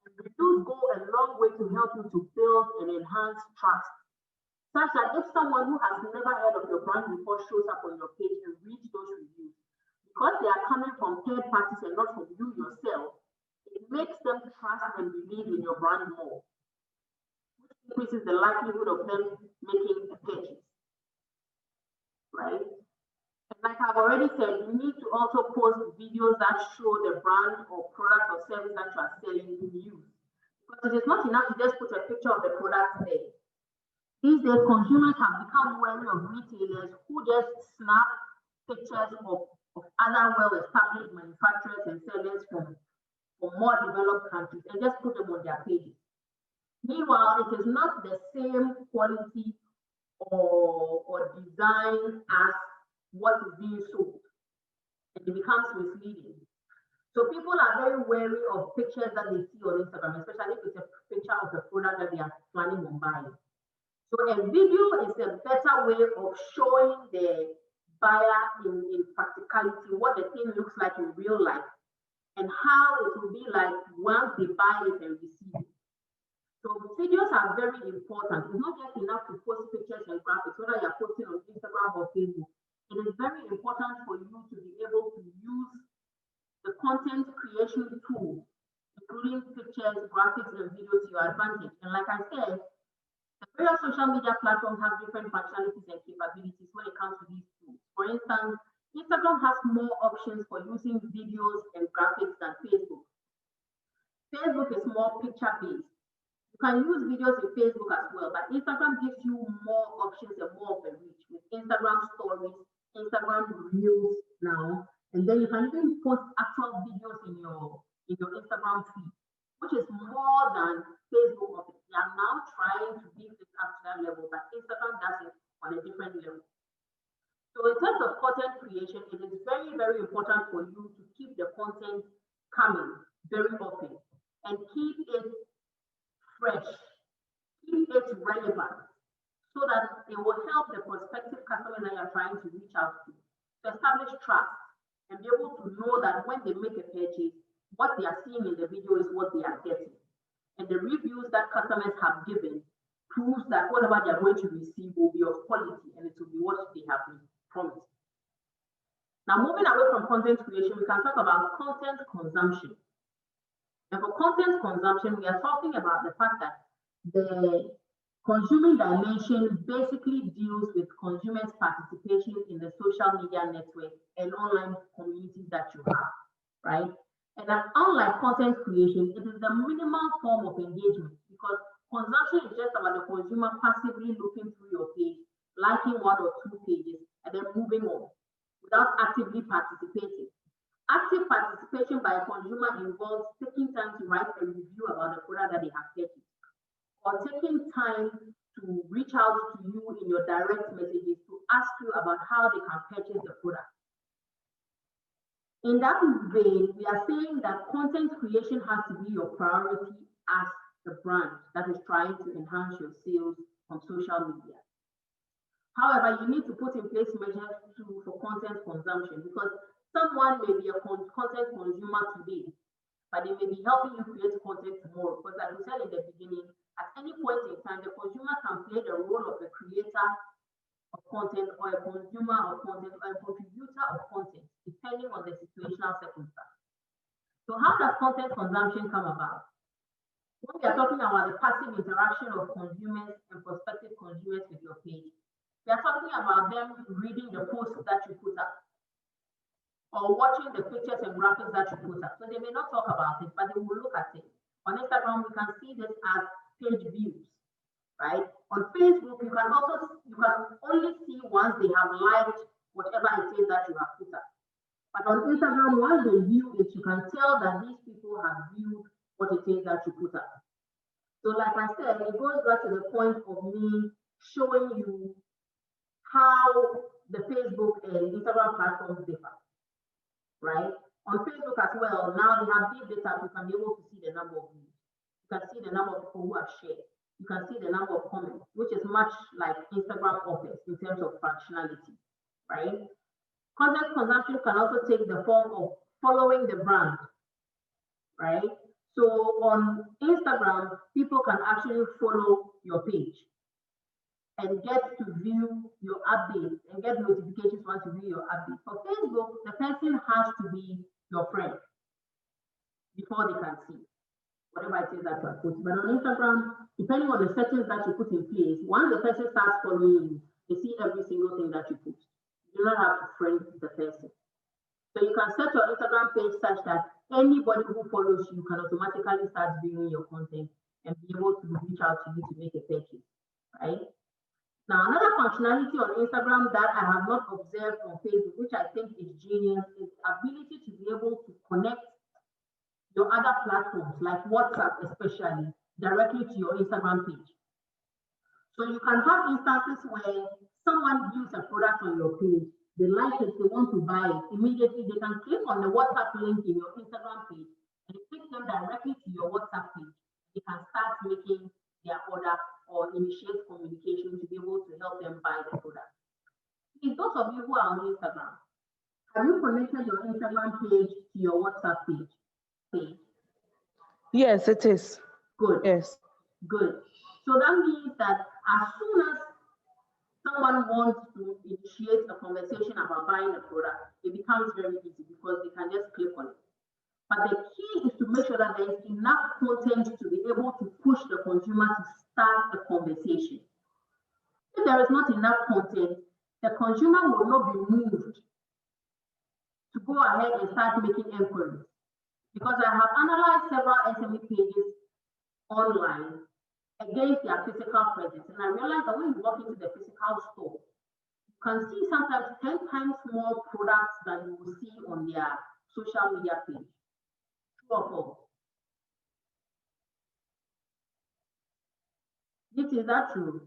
Speaker 1: And reviews go a long way to help you to build and enhance trust. Such that if someone who has never heard of your brand before shows up on your page and reads those reviews, because they are coming from third parties and not from you yourself, it makes them trust and believe in your brand more, which increases the likelihood of them making a purchase, right? And like I've already said, you need to also post videos that show the brand or product or service that you are selling in use. Because it is not enough to just put a picture of the product there. These days, consumers have become wary of retailers who just snap pictures of other well-established manufacturers and sellers from more developed countries and just put them on their pages. Meanwhile, it is not the same quality or design as what is being sold, and it becomes misleading. So people are very wary of pictures that they see on Instagram, especially if it's a picture of the product that they are planning on buying. So a video is a better way of showing the buyer in practicality, what the thing looks like in real life, and how it will be like once they buy it and receive it. So videos are very important. It's not just enough to post pictures and graphics, whether you're posting on Instagram or Facebook. It is very important for you to be able to use the content creation tools, including pictures, graphics, and videos to your advantage. And like I said, the various social media platforms have different functionalities and capabilities when it comes to these tools. For instance, Instagram has more options for using videos and graphics than Facebook. Facebook is more picture-based. You can use videos in Facebook as well, but Instagram gives you more options and more of a reach with Instagram stories, Instagram reels now, and then you can even post actual videos in your Instagram feed, which is more than Facebook. They are now trying to beat this up to that level, but Instagram does it on a different level. So in terms of content creation, it is very, very important for you to keep the content coming very often and keep it fresh, keep it relevant, so that it will help the prospective customer that you're trying to reach out to establish trust and be able to know that when they make a purchase, what they are seeing in the video is what they are getting. And the reviews that customers have given proves that whatever they are going to receive will be of quality and it will be what they have been promised. Now, moving away from content creation, we can talk about content consumption. And for content consumption, we are talking about the fact that the consuming dimension basically deals with consumers' participation in the social media network and online communities that you have, right? And that unlike content creation, it is the minimal form of engagement because consumption is just about the consumer passively looking through your page, liking one or two pages, and then moving on without actively participating. Active participation by a consumer involves taking time to write a review about the product that they have purchased, or taking time to reach out to you in your direct messages to ask you about how they can purchase the product. In that vein, we are saying that content creation has to be your priority as the brand that is trying to enhance your sales on social media. However, you need to put in place measures too for content consumption because someone may be a content consumer today, but they may be helping you create content tomorrow. Because like we said in the beginning, at any point in time, the consumer can play the role of a creator of content or a consumer of content or a contributor of content, depending on the situational circumstance. So how does content consumption come about? When we are talking about the passive interaction of consumers and prospective consumers with your page, we are talking about them reading the posts that you put up or watching the pictures and graphics that you put up. So they may not talk about it, but they will look at it. On Instagram, we can see this as page views, right? On Facebook, you can only see once they have liked whatever it is that you have put up. But on Instagram, once they view it, you can tell that these people have viewed what it is that you put up. So like I said, it goes back to the point of me showing you how the Facebook and Instagram platforms differ, right? On Facebook as well, now they have big data, you can be able to see the number of views. You can see the number of people who have shared. You can see the number of comments, which is much like Instagram offers in terms of functionality, right? Content consumption can also take the form of following the brand, right? So on Instagram, people can actually follow your page and get to view your updates and get notifications once you view your updates. For Facebook, the person has to be your friend before they can see whatever it is that you are posting. But on Instagram, depending on the settings that you put in place, once the person starts following you, they see every single thing that you post. You don't have to friend the person. So you can set your Instagram page such that anybody who follows you can automatically start viewing your content and be able to reach out to you to make a purchase, right? Now, another functionality on Instagram that I have not observed on Facebook, which I think is genius, is the ability to be able to connect your other platforms, like WhatsApp especially, directly to your Instagram page. So you can have instances where someone views a product on your page, they like it, they want to buy it, immediately they can click on the WhatsApp link in your Instagram page and it takes them directly to your WhatsApp page. They can start making their order or initiate communication to be able to help them buy the product. If those of you who are on connected your Instagram page to your WhatsApp page?
Speaker 4: Yes, it is.
Speaker 1: Good.
Speaker 4: Yes.
Speaker 1: Good. So that means that as soon as someone wants to initiate a conversation about buying a product, it becomes very easy because they can just click on it. But the key is to make sure that there is enough content to be able to push the consumer to start the conversation. If there is not enough content, the consumer will not be moved to go ahead and start making inquiries. Because I have analyzed several SME pages online against their physical presence. And I realized that when you walk into the physical store, you can see sometimes 10 times more products than you will see on their social media page. True or false? Is that true?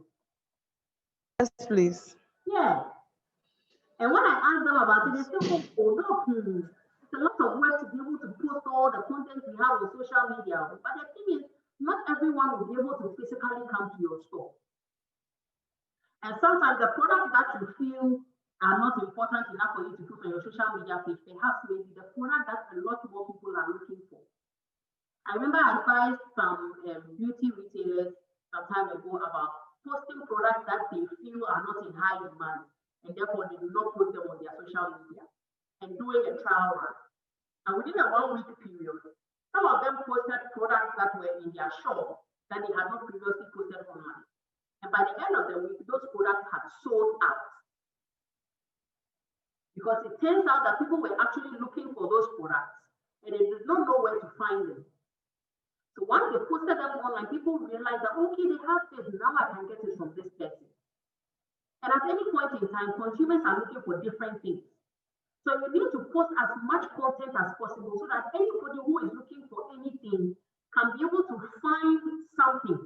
Speaker 4: Yes, please.
Speaker 1: Yeah. And when I ask them about it, they say, oh, no, it's a lot of work to be able to post all the content we have on social media. But the thing is, not everyone will be able to physically come to your store. And sometimes the products that you feel are not important enough for you to put on your social media page, perhaps maybe the product that a lot more people are looking for. I remember I advised some beauty retailers some time ago about posting products that they feel are not in high demand, and therefore they do not put them on their social media, and doing a trial run. And within a 1 week period, some of them posted products that were in their shop that they had not previously posted online. And by the end of the week, those products had sold out. Because it turns out that people were actually looking for those products and they did not know where to find them. So once they posted them online, people realized that, okay, they have this, now I can get it from this person. And at any point in time, consumers are looking for different things. So you need to post as much content as possible so that anybody who is looking for anything can be able to find something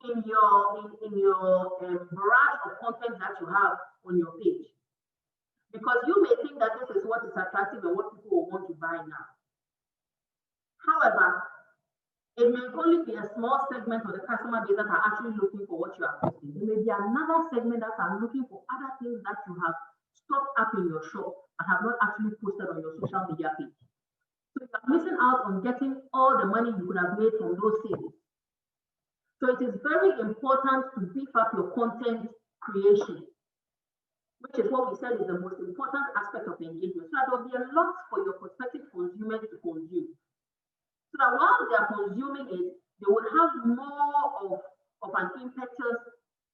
Speaker 1: in your barrage of content that you have on your page. Because you may think that this is what is attractive and what people will want to buy now. However, it may only be a small segment of the customer base that are actually looking for what you are posting. There may be another segment that are looking for other things that you have stocked up in your shop and have not actually posted on your social media page. So you are missing out on getting all the money you could have made from those sales. So it is very important to beef up your content creation, which is what we said is the most important aspect of engagement. So that there will be a lot for your prospective consumers to consume. So that while they are consuming it, they would have more of an impetus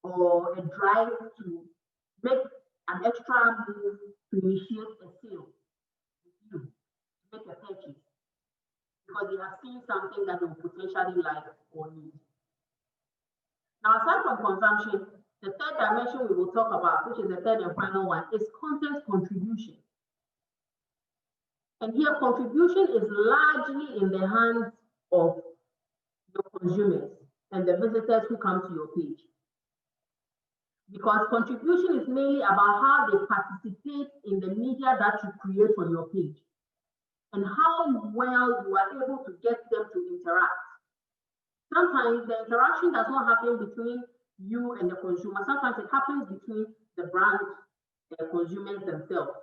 Speaker 1: or a drive to make an extra move to initiate a sale with you, to make a purchase, because they have seen something that they will potentially like or need. Now, aside from consumption, the third dimension we will talk about, which is the third and final one, is content contribution. And here, contribution is largely in the hands of your consumers and the visitors who come to your page. Because contribution is mainly about how they participate in the media that you create on your page and how well you are able to get them to interact. Sometimes the interaction does not happen between you and the consumer. Sometimes it happens between the brand and the consumers themselves.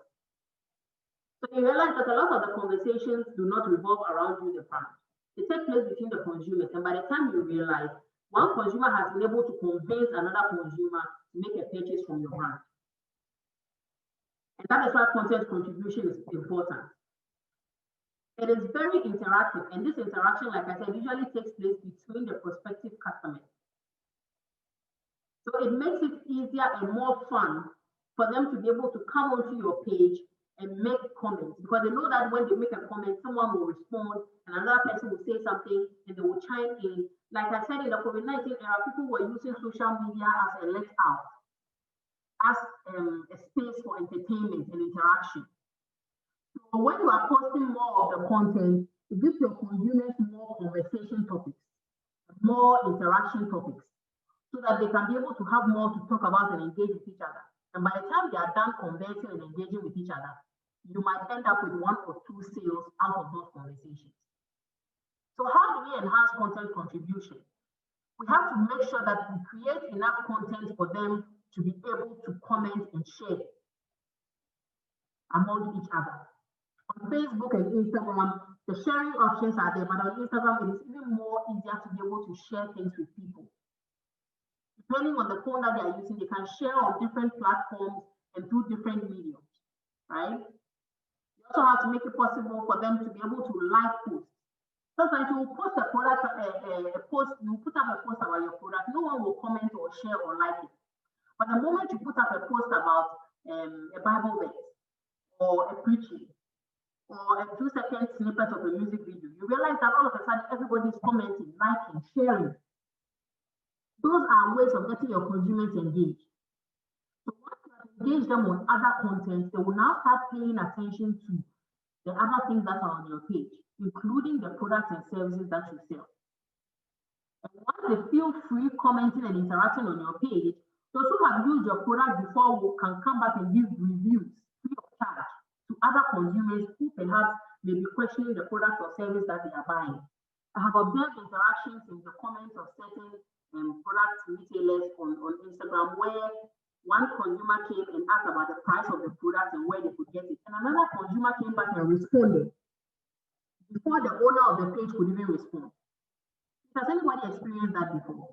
Speaker 1: So you realize that a lot of the conversations do not revolve around you, the brand. They take place between the consumers, and by the time you realize, one consumer has been able to convince another consumer to make a purchase from your brand. And that is why content contribution is important. It is very interactive, and this interaction, like I said, usually takes place between the prospective customers. So it makes it easier and more fun for them to be able to come onto your page and make comments, because they know that when they make a comment, someone will respond and another person will say something and they will chime in. Like I said, in the COVID-19 era, people were using social media as a let out, as a space for entertainment and interaction. So when you are posting more of the content, it gives your consumers more conversation topics, more interaction topics, so that they can be able to have more to talk about and engage with each other. And by the time they are done conversing and engaging with each other, you might end up with 1 or 2 sales out of those conversations. So how do we enhance content contribution? We have to make sure that we create enough content for them to be able to comment and share. among each other. On Facebook and Instagram, the sharing options are there, but on Instagram, it is even more easier to be able to share things with people. Depending on the phone that they are using, they can share on different platforms and through different mediums, right? You also have to make it possible for them to be able to like posts. Sometimes you will post a product, you put up a post about your product, no one will comment or share or like it. But the moment you put up a post about a Bible verse or a preaching or a 2-second snippet of a music video, you realize that all of a sudden everybody is commenting, liking, sharing. Those are ways of getting your consumers engaged. So once you have engaged them on other content, they will now start paying attention to the other things that are on your page, including the products and services that you sell. And once they feel free commenting and interacting on your page, those who have used your product before can come back and give reviews free of charge to other consumers who perhaps may be questioning the product or service that they are buying. I have observed interactions in the comments of certain product retailers on Instagram where one consumer came and asked about the price of the product and where they could get it. And another consumer came back and responded before the owner of the page could even respond. Has anybody experienced that before?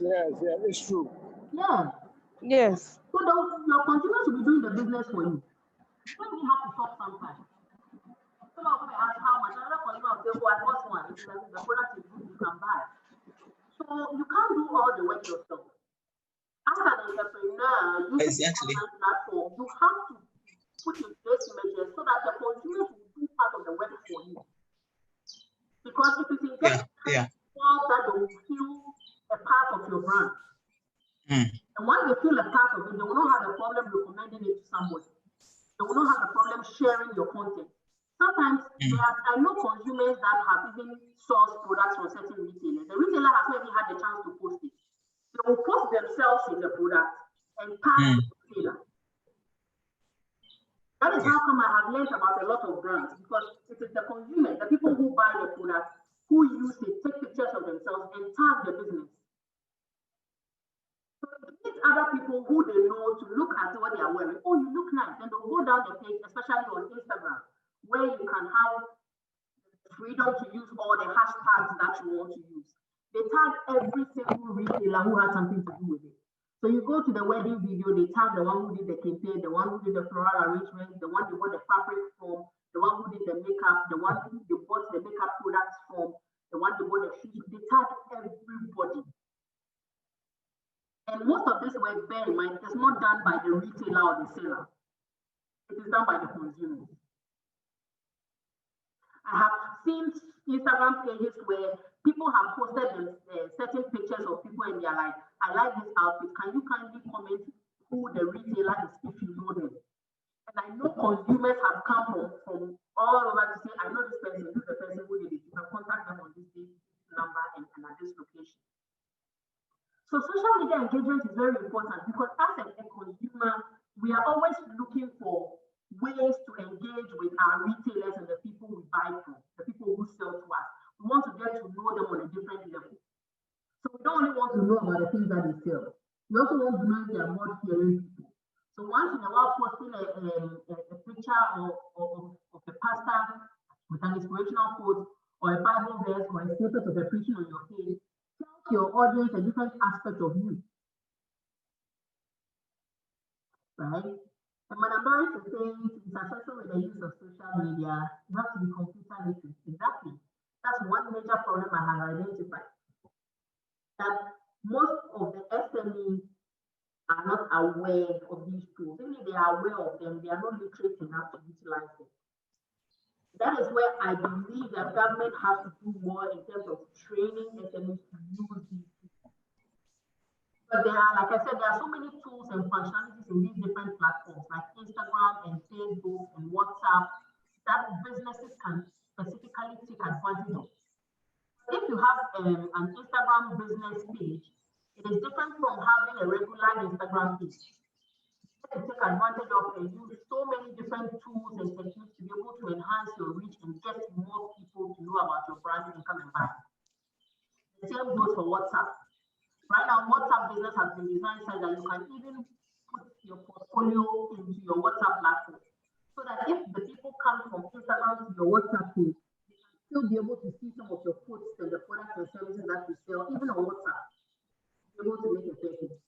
Speaker 5: Yes, yeah, it's true.
Speaker 1: Yeah.
Speaker 4: Yes.
Speaker 1: So your consumers will be doing the business for you. You don't even have to talk sometimes. Someone will ask how much, another consumer will say, oh, I bought one. If the product is good, you can buy. So you can't do all the work yourself. As an entrepreneur, using the online platform, you have to put in place measures so that the consumers will do part of the work for you. Because if you can get that they will feel a part of your brand. And once they feel a part of it, they will not have a problem recommending it to somebody. They will not have a problem sharing your content. Sometimes I know consumers that have even sourced products from certain retailers. The retailer has not even had the chance to post it. They will post themselves in the product and tag the retailer. That is how come I have learned about a lot of brands, because it is the consumer, the people who buy the product, who use it, take pictures of themselves and tag the business. So it needs other people who they know to look at what they are wearing. Oh, you look nice. And they'll go down the page, especially on Instagram, where you can have freedom to use all the hashtags that you want to use. They tag every single retailer who had something to do with it. So you go to the wedding video, they tag the one who did the campaign, the one who did the floral arrangement, the one who bought the fabric from, the one who did the makeup, the one who they bought the makeup products from, the one who bought the shoes. They tag everybody. And most of this work, bear in mind, is not done by the retailer or the seller. It is done by the consumer. I have seen Instagram pages where people have posted certain pictures of people and they're like, I like this outfit. Can you kindly comment who the retailer is if you know them? And I know consumers have come from all over to say, I know this person, this is the person who did it. You can contact them on this number and at this location. So social media engagement is very important because as a consumer, we are always looking for ways to engage with our retailers and the people we buy from, the people who sell to us. We want to get to know them on a different level. So we don't only want to know about the things that they sell. We also want to know if they are more caring people. So once in a while, posting a picture of a pastor with an inspirational quote or a Bible verse or a snippet of a preaching on your page tells your audience a different aspect of you. Right? And Madam Barrett is saying to be successful with the use of social media, you have to be computer literate. Exactly. That's one major problem I have identified. That most of the SMEs are not aware of these tools. Even if they are aware of them, they are not literate enough to utilize them. That is where I believe that government has to do more in terms of training SMEs to use these tools. But there are, like I said, there are so many tools and functionalities in these different platforms like Instagram and Facebook and WhatsApp that businesses can specifically take advantage of. If you have an Instagram business page, it is different from having a regular Instagram page. You take advantage of and use so many different tools and techniques to be able to enhance your reach and get more people to know about your brand and come and buy. The same goes for WhatsApp. Right now, WhatsApp business has been designed so that you can even put your portfolio into your WhatsApp platform. So that if the people come from Instagram to your WhatsApp page, they can still be able to see some of your posts and the products and services that you sell, even on WhatsApp, be able to make a purchase.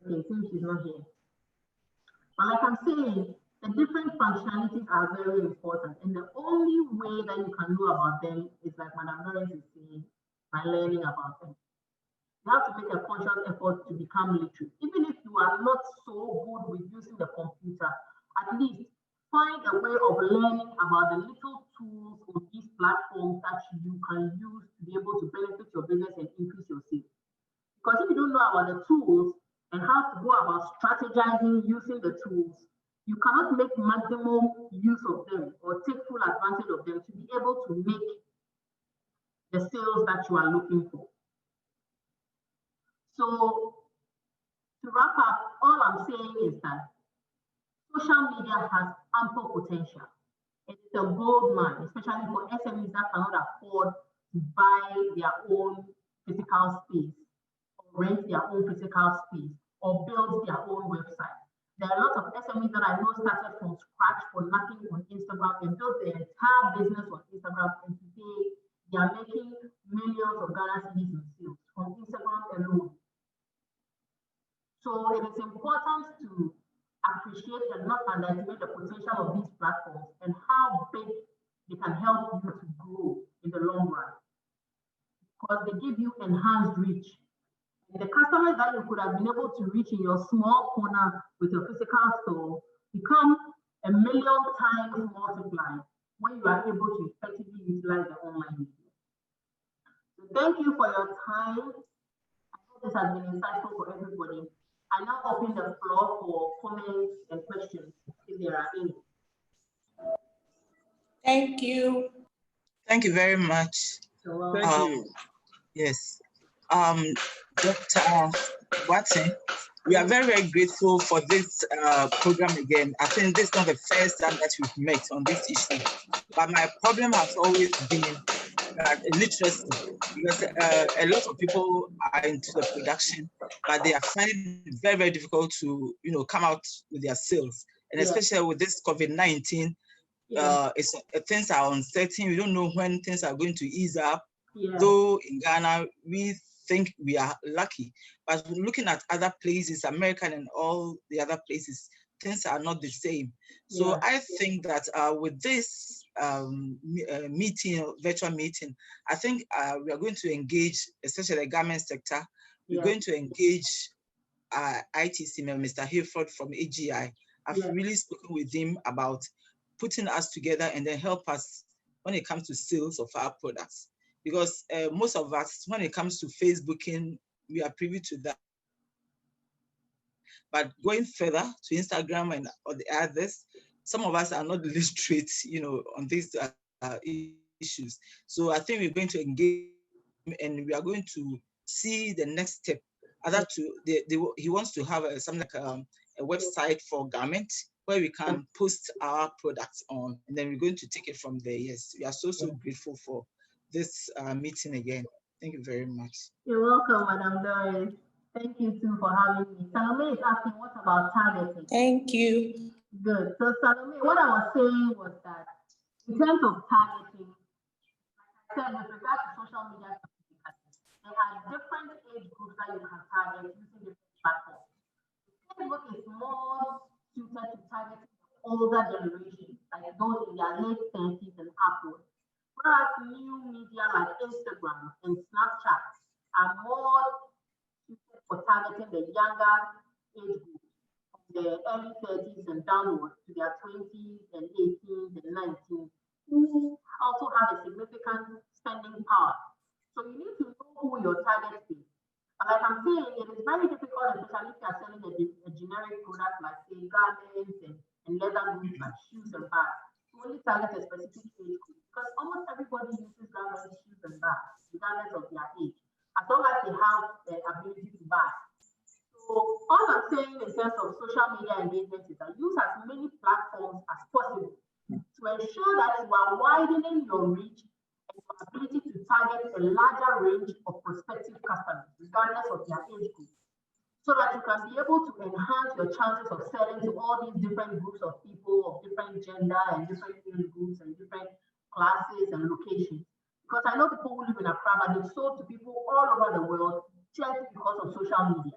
Speaker 1: Okay, since she's not here. But like I'm saying, the different functionalities are very important. And the only way that you can know about them is like Madam Lawrence is saying, by learning about them. You have to make a conscious effort to become literate. Even if you are not so good with using the computer, at least find a way of learning about the little tools on these platforms that you can use to be able to benefit your business and increase your sales. Because if you don't know about the tools and how to go about strategizing using the tools, you cannot make maximum use of them or take full advantage of them to be able to make the sales that you are looking for. So to wrap up, all I'm saying is that social media has ample potential. It's a gold mine, especially for SMEs that cannot afford to buy their own physical space, or rent their own physical space, or build their own website. There are a lot of SMEs that I know started from scratch for nothing on Instagram and built their entire business on Instagram, and today they are making millions of Ghana cedis in sales on Instagram alone. So it is important to appreciate and not underestimate the potential of these platforms and how big they can help you to grow in the long run, because they give you enhanced reach. And the customers that you could have been able to reach in your small corner with your physical store become a million times multiplied when you are able to effectively utilize the online media. So thank you for your time. I hope this has been insightful for everybody. I now open the floor for comments and questions if there are any.
Speaker 3: Thank you.
Speaker 2: Thank you very much.
Speaker 1: So,
Speaker 5: Thank you.
Speaker 2: Yes. Dr. Watson, we are very, very grateful for this program again. I think this is not the first time that we've met on this issue, but my problem has always been literacy, because a lot of people are into the production, but they are finding it very, very difficult to, come out with their sales. And especially with this COVID-19, things are uncertain. We don't know when things are going to ease up. Though in Ghana, we think we are lucky, but looking at other places, America and all the other places, things are not the same. So I think that with this meeting, virtual meeting, I think we are going to engage, especially the garment sector. We're going to engage ITC, Mr. Hayford from AGI. I've really spoken with him about putting us together and then help us when it comes to sales of our products. Because most of us, when it comes to Facebooking, we are privy to that. But going further to Instagram and all the others, some of us are not literate, on these issues. So I think we're going to engage and we are going to see the next step. He wants to have something like a website for garments where we can post our products on, and then we're going to take it from there. Yes, we are so grateful for this meeting again. Thank you very much.
Speaker 1: You're welcome, Madam Doris. Thank you too for having me. Salome is asking, what about targeting?
Speaker 3: Thank you.
Speaker 1: Good. So Salome, what I was saying was that in terms of targeting, like I said, with regard to social media, there are different age groups that you can target using different platforms. Facebook is more suited to targeting the older generation, like those in their late 30s and upwards. Whereas new media like Instagram and Snapchat are more suited for targeting the younger age group, from the early 30s and downwards to their 20s and 18s and 19s, who also have a significant spending power. So you need to know who your target is. But like I'm saying, it is very difficult, especially if you're selling a generic product like say garments and leather goods like shoes and bags, to only target a specific age group, because almost everybody uses garments, shoes and bags, regardless of their age, as long as they have the ability to buy. So engagement is that use as many platforms as possible to ensure that you are widening your reach and your ability to target a larger range of prospective customers, regardless of their age group, so that you can be able to enhance your chances of selling to all these different groups of people of different gender and different age groups and different classes and locations. Because I know people who live in Accra, but they've sold to people all over the world just because of social media.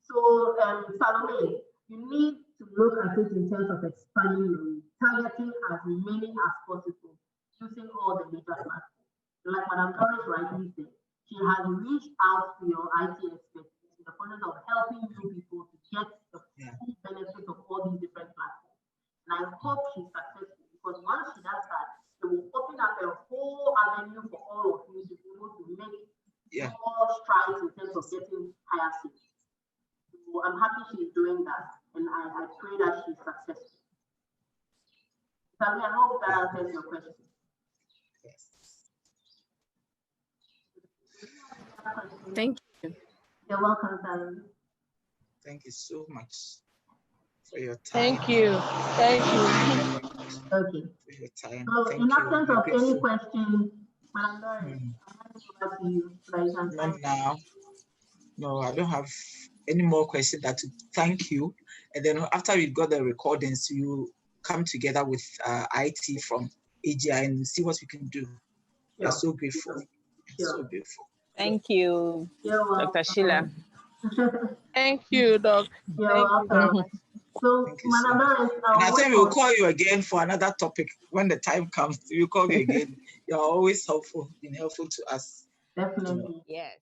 Speaker 1: So, Salome, you need to look at it in terms of expanding your reach, targeting as many as possible, using all the major platforms. Like Madam Torres rightly said, she has reached out to your IT expertise in the process of helping you people to get the full benefit of all these different platforms. And I hope she's successful, because once she does that, it will open up a whole avenue for all of you to be able to make more strides in terms of getting higher sales. So I'm happy she's doing that, and I pray that she's successful. So I hope that answers your question.
Speaker 2: Yes.
Speaker 3: Thank you.
Speaker 1: You're welcome, Sally.
Speaker 2: Thank you so much for your time.
Speaker 4: Thank you. Thank you.
Speaker 1: Okay.
Speaker 2: For your time.
Speaker 1: So
Speaker 2: Thank
Speaker 1: in
Speaker 2: you.
Speaker 1: absence
Speaker 2: We're
Speaker 1: of any
Speaker 2: grateful.
Speaker 1: questions, Madam Doris, I hand it over to you so that you can
Speaker 2: Not
Speaker 1: sign.
Speaker 2: now. No, I don't have any more questions than to thank you. And then after we got the recordings, you come together with IT from AGI and see what we can do. We are so grateful. So grateful.
Speaker 3: Thank you,
Speaker 1: You're welcome.
Speaker 3: Dr. Sheila.
Speaker 4: Thank you, Doc.
Speaker 1: You're
Speaker 4: Thank you.
Speaker 1: welcome. So,
Speaker 2: Thank you so
Speaker 1: Madam
Speaker 2: much.
Speaker 1: Doris,
Speaker 2: And I think we'll call you again for another topic when the time comes. We'll call you again. You're always helpful, been helpful to us.
Speaker 1: definitely.
Speaker 3: Yes.